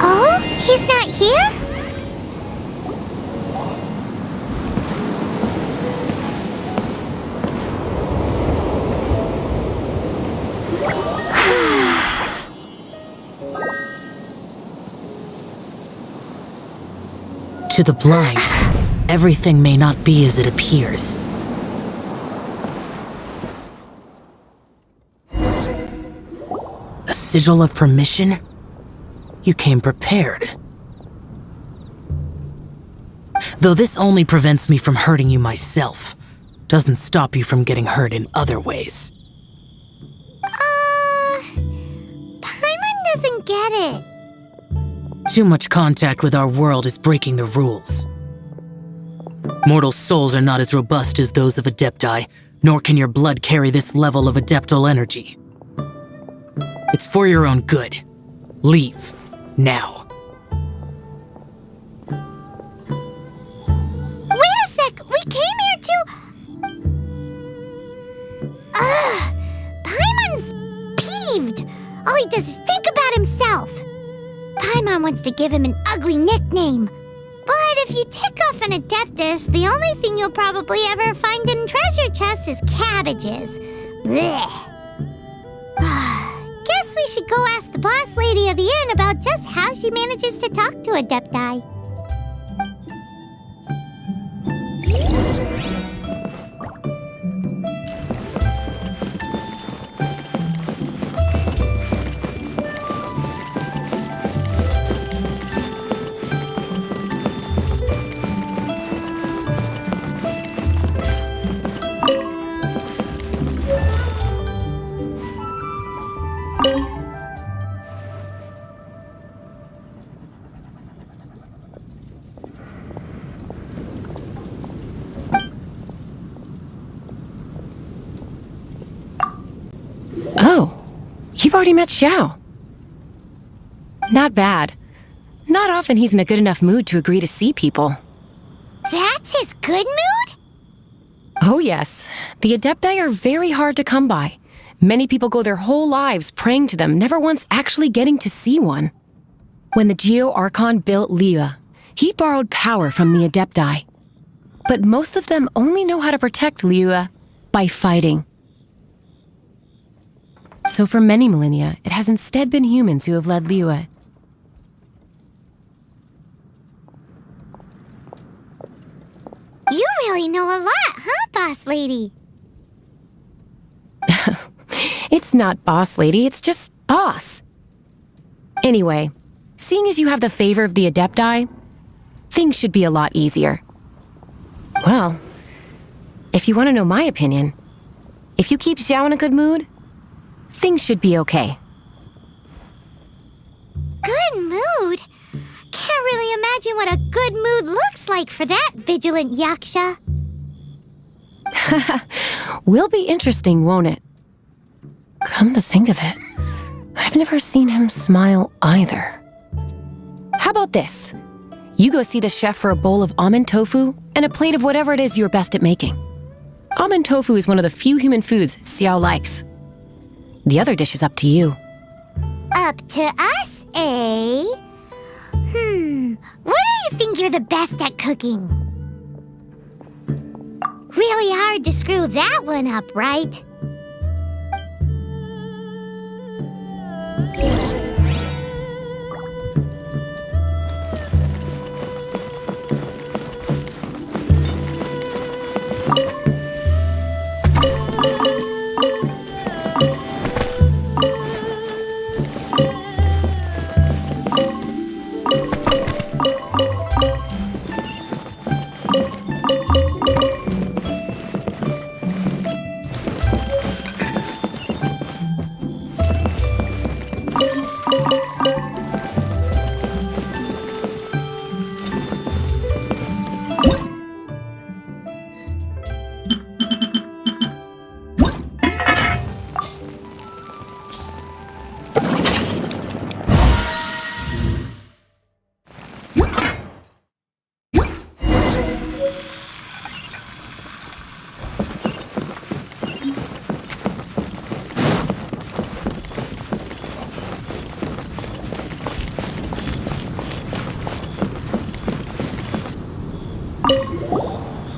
Oh, he's not here? To the blind, everything may not be as it appears. A sigil of permission? You came prepared. Though this only prevents me from hurting you myself, doesn't stop you from getting hurt in other ways. Paimon doesn't get it. Too much contact with our world is breaking the rules. Mortal souls are not as robust as those of Adepti, nor can your blood carry this level of adeptal energy. It's for your own good. Leave. Now. Wait a sec! We came here to... Paimon's peeved! All he does is think about himself. Paimon wants to give him an ugly nickname. But if you tick off an Adeptus, the only thing you'll probably ever find in treasure chests is cabbages. Blech. we should go ask the boss lady of the inn about just how she manages to talk to Adepti. Oh, you've already met Xiao. Not bad. Not often he's in a good enough mood to agree to see people. That's his good mood? Oh yes, the Adepti are very hard to come by. Many people go their whole lives praying to them, never once actually getting to see one. When the Geo Archon built liyue, he borrowed power from the Adepti. But most of them only know how to protect liyue by fighting. So for many millennia, it has instead been humans who have led liyue. You really know a lot, huh, boss lady? It's not boss lady, it's just boss. Anyway, seeing as you have the favor of the Adepti, things should be a lot easier. Well, if you want to know my opinion, if you keep Xiao in a good mood, things should be okay. Good mood? Can't really imagine what a good mood looks like for that vigilant yaksha. Will be interesting, won't it? Come to think of it, I've never seen him smile either. How about this? You go see the chef for a bowl of almond tofu and a plate of whatever it is you're best at making. Almond tofu is one of the few human foods Xiao likes. The other dish is up to you. Up to us, eh? What do you think you're the best at cooking? Really hard to screw that one up, right?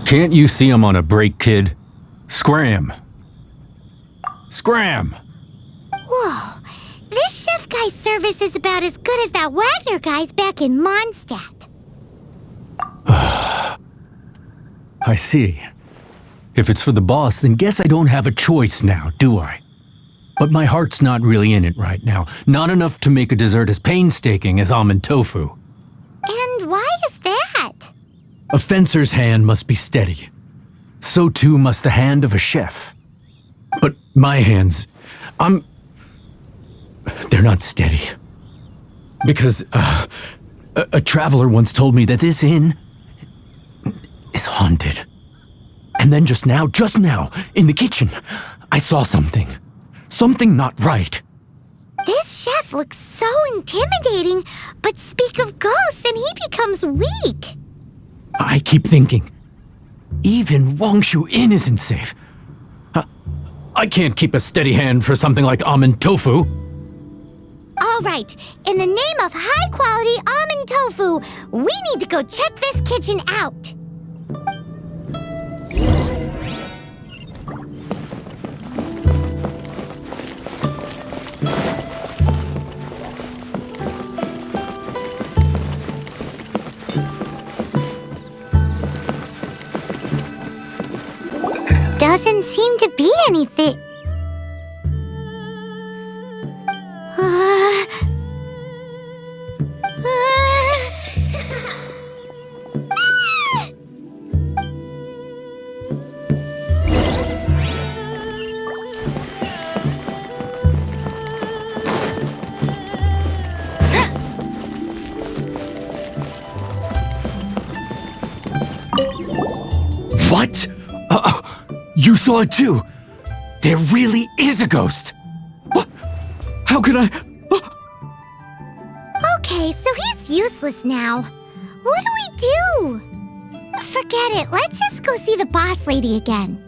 Can't you see I'm on a break, kid? Scram! Scram! Whoa, this chef guy's service is about as good as that Wagner guy's back in Mondstadt. I see. If it's for the boss, then guess I don't have a choice now, do I? But my heart's not really in it right now. Not enough to make a dessert as painstaking as almond tofu. And why is that? A fencer's hand must be steady. So too must the hand of a chef. But my hands, they're not steady. Because, a traveler once told me that this inn is haunted. And then just now, in the kitchen, I saw something. Something not right. This chef looks so intimidating, but speak of ghosts and he becomes weak. I keep thinking, even Wangshu Inn isn't safe. I can't keep a steady hand for something like almond tofu. All right, in the name of high-quality almond tofu, we need to go check this kitchen out. doesn't seem to be anything. What? You saw it too? There really is a ghost! What? How could I? Okay, so he's useless now. What do we do? Forget it. Let's just go see the boss lady again.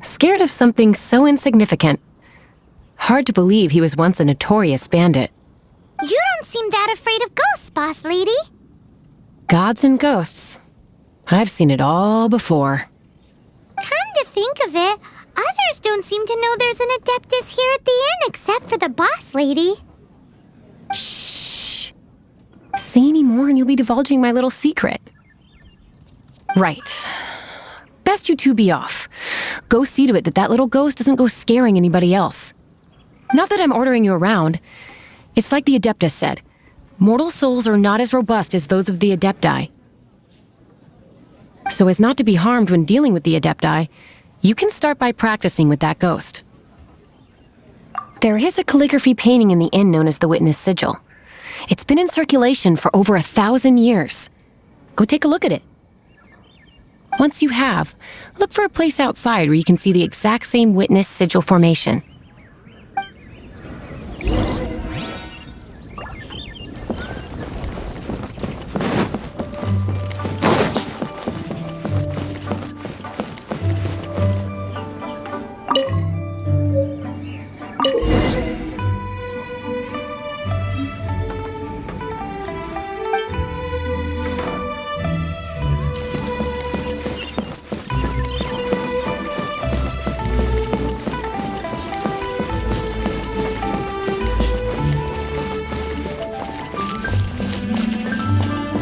Scared of something so insignificant. Hard to believe he was once a notorious bandit. You don't seem that afraid of ghosts, boss lady. Gods and ghosts. I've seen it all before. Come to think of it, others don't seem to know there's an Adeptus here at the inn except for the boss lady. Shh. Say any more and you'll be divulging my little secret. Right. Best you two be off. Go see to it that little ghost doesn't go scaring anybody else. Not that I'm ordering you around. It's like the Adeptus said. Mortal souls are not as robust as those of the Adepti. So as not to be harmed when dealing with the Adepti, you can start by practicing with that ghost. There is a calligraphy painting in the inn known as the Witness Sigil. It's been in circulation for over 1,000 years. Go take a look at it. Once you have, look for a place outside where you can see the exact same Witness Sigil formation.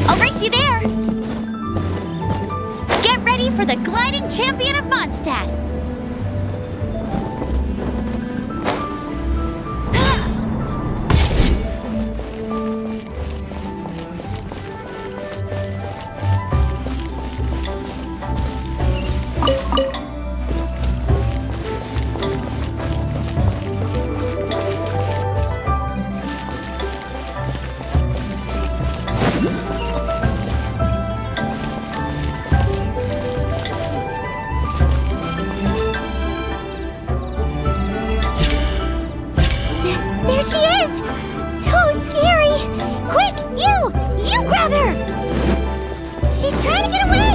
I'll race you there! Get ready for the gliding champion of Mondstadt! There she is! So scary! Quick, you grab her! She's trying to get away!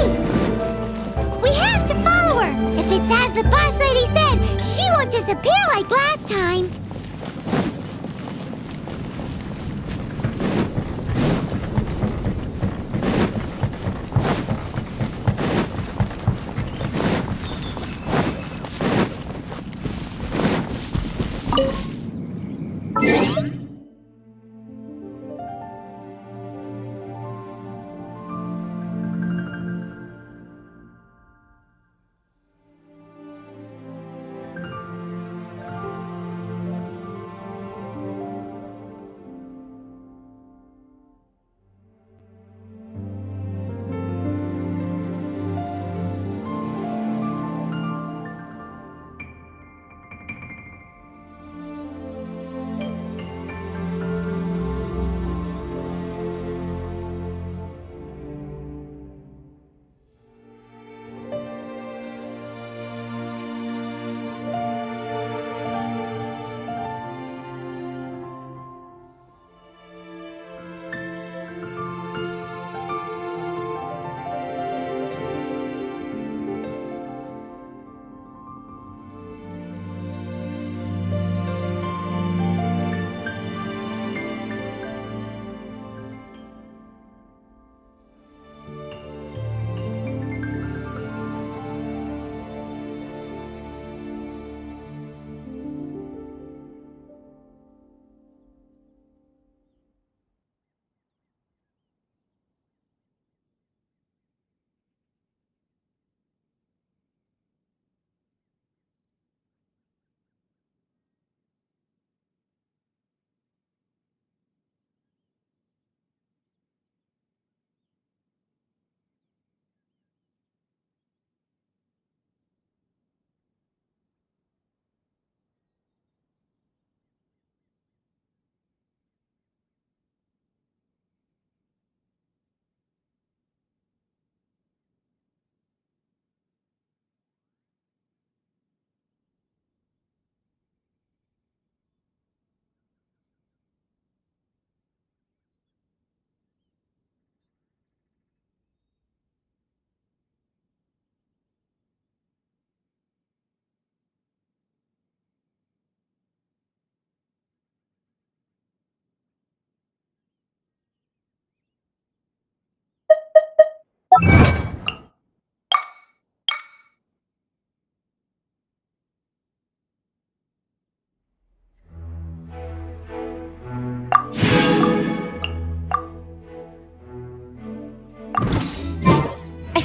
We have to follow her! If it's as the boss lady said, she won't disappear like last time!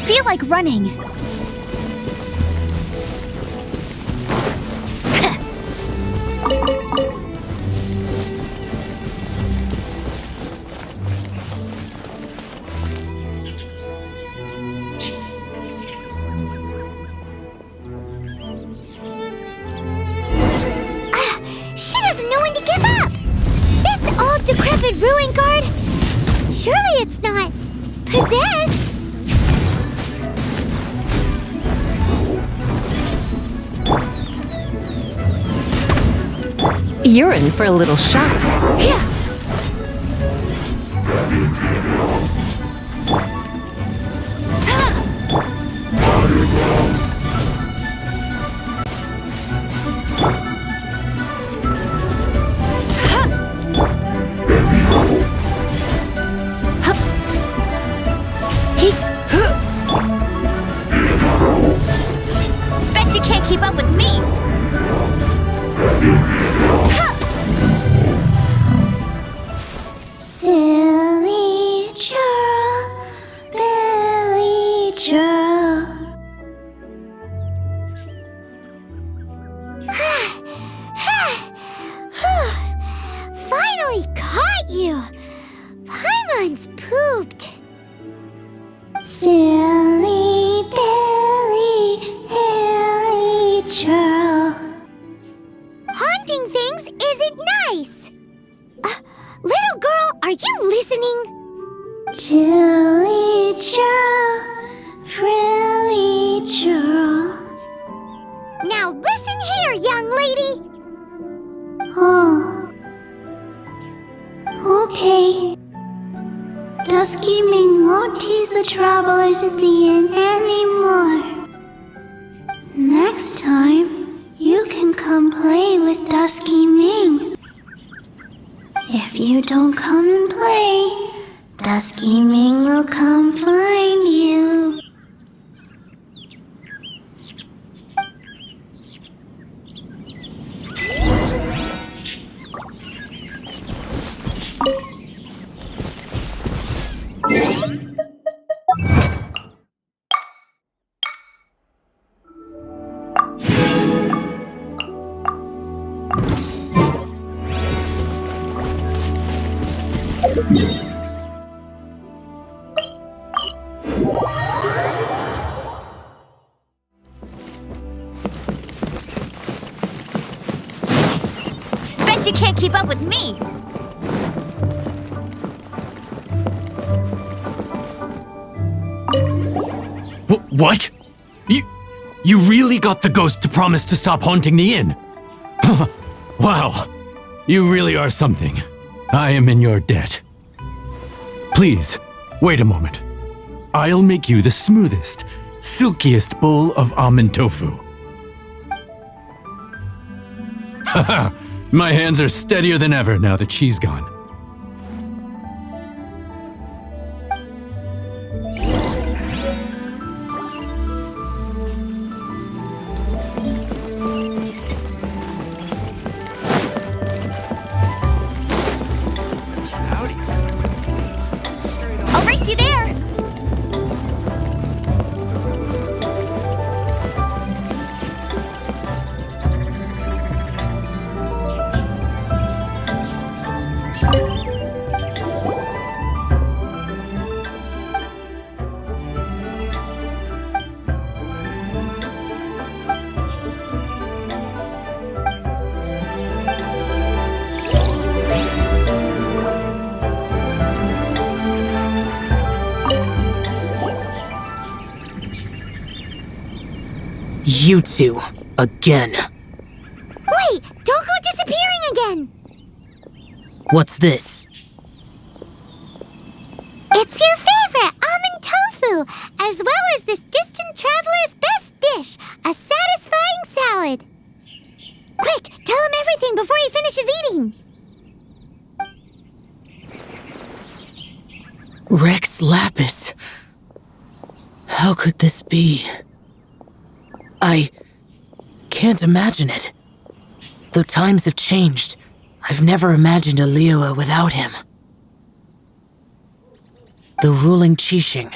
feel like running. She doesn't know when to give up! This old decrepit ruin guard? Surely it's not possessed? You're in for a little shock. Yeah. Bet you can't keep up with me. Silly churl, Billy churl. Finally caught you! Paimon's pooped. Silly Billy, Billy churl. Haunting things isn't nice. Little girl, are you listening? Chilly churl, frilly churl. Now listen here, young lady. Oh. Okay. Dusky Ming won't tease the travelers at the inn anymore. Next time, you can come play with Dusky Ming. If you don't come and play, Dusky Ming will come find you. Bet you can't keep up with me. What? You really got the ghost to promise to stop haunting the inn? Wow, you really are something. I am in your debt. Please, wait a moment. I'll make you the smoothest, silkiest bowl of almond tofu. Haha, my hands are steadier than ever now that she's gone. I'll race you there. You two, again. Wait, don't go disappearing again. What's this? It's your favorite almond tofu, as well as this distant traveler's best dish, a satisfying salad. Quick, tell him everything before he finishes eating. Rex Lapis. How could this be? I can't imagine it. Though times have changed, I've never imagined a liyue without him. The ruling Qixing,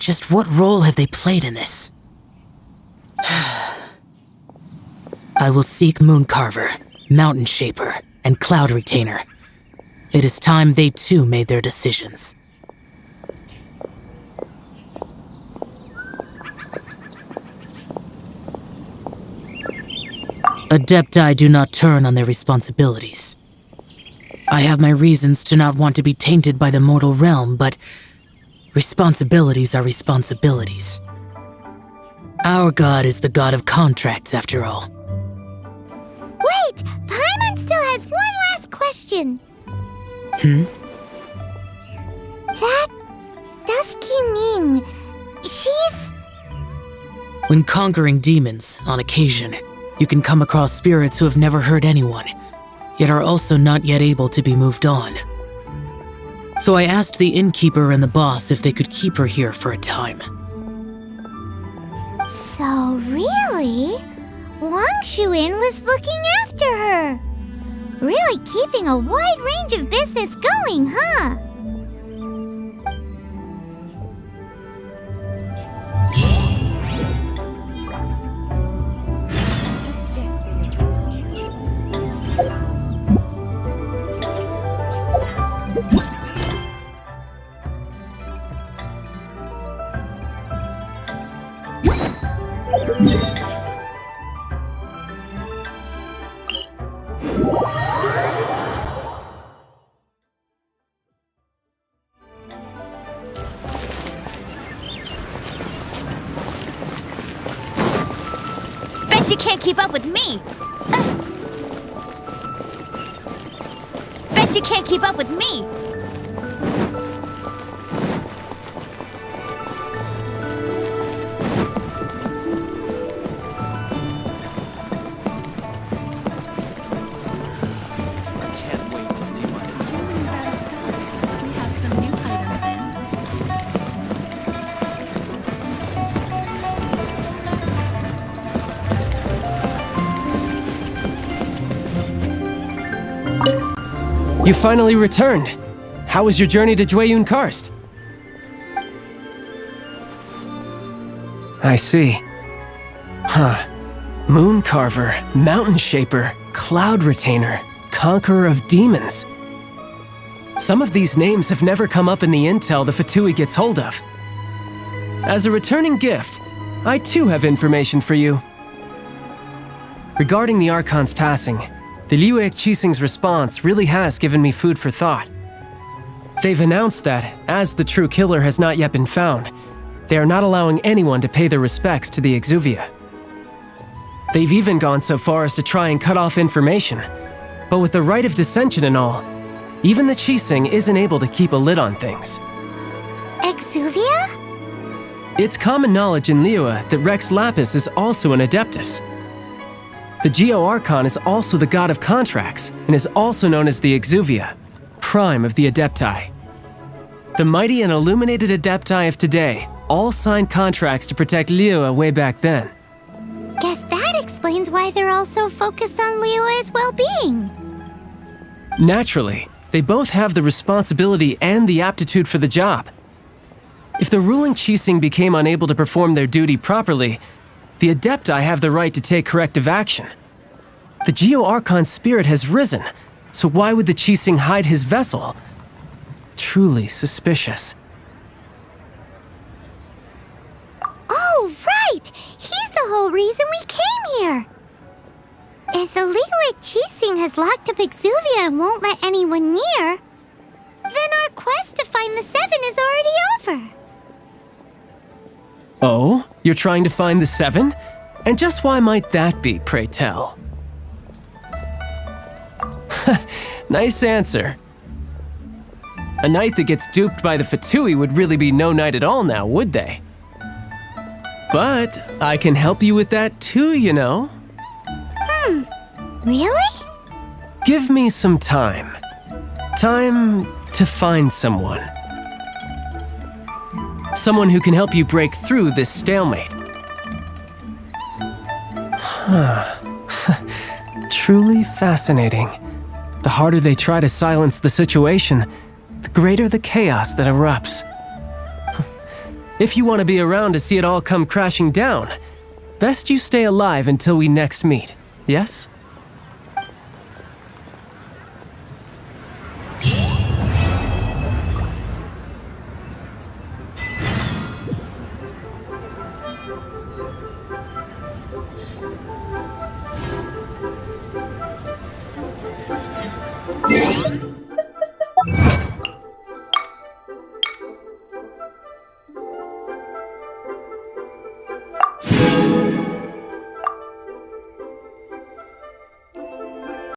Just what role have they played in this? I will seek Mooncarver, Mountain Shaper, and Cloud Retainer. It is time they too made their decisions. Adepti do not turn on their responsibilities. I have my reasons to not want to be tainted by the mortal realm, but responsibilities are responsibilities. Our god is the god of contracts, after all. Wait! Paimon still has one last question. That Dusky Ming, she's... When conquering demons, on occasion, you can come across spirits who have never hurt anyone, yet are also not yet able to be moved on. So I asked the innkeeper and the boss if they could keep her here for a time. So really, Wang Shuin was looking after her. Really keeping a wide range of business going, huh? Bet you can't keep up with me! Bet you can't keep up with me! You finally returned. How was your journey to Jueyun Karst? I see. Huh. Mooncarver, Mountain Shaper, Cloud Retainer, Conqueror of Demons. Some of these names have never come up in the intel the Fatui gets hold of. As a returning gift, I too have information for you. Regarding the Archon's passing, the Liyue Qixing's response really has given me food for thought. They've announced that, as the true killer has not yet been found, they are not allowing anyone to pay their respects to the Exuvia. They've even gone so far as to try and cut off information. But with the right of dissension and all, even the Qixing isn't able to keep a lid on things. Exuvia? It's common knowledge in Liyue that Rex Lapis is also an Adeptus. The Geo-Archon is also the god of contracts, and is also known as the Exuvia, prime of the Adepti. The mighty and illuminated Adepti of today all signed contracts to protect Liyue way back then. Guess that explains why they're all so focused on Liyue's well-being. Naturally, they both have the responsibility and the aptitude for the job. If the ruling Qixing became unable to perform their duty properly, the Adepti have the right to take corrective action. The Geo-Archon's spirit has risen, so why would the Qixing hide his vessel? Truly suspicious. Oh, right! He's the whole reason we came here! If the Liyue Qixing has locked up Exuvia and won't let anyone near, then our quest to find the Seven is already over. Oh? You're trying to find the Seven? And just why might that be, pray tell? Nice answer. A knight that gets duped by the Fatui would really be no knight at all now, would they? But I can help you with that too, you know. Really? Give me some time. Time to find someone. Someone who can help you break through this stalemate. Truly fascinating. The harder they try to silence the situation, the greater the chaos that erupts. If you want to be around to see it all come crashing down, best you stay alive until we next meet, yes?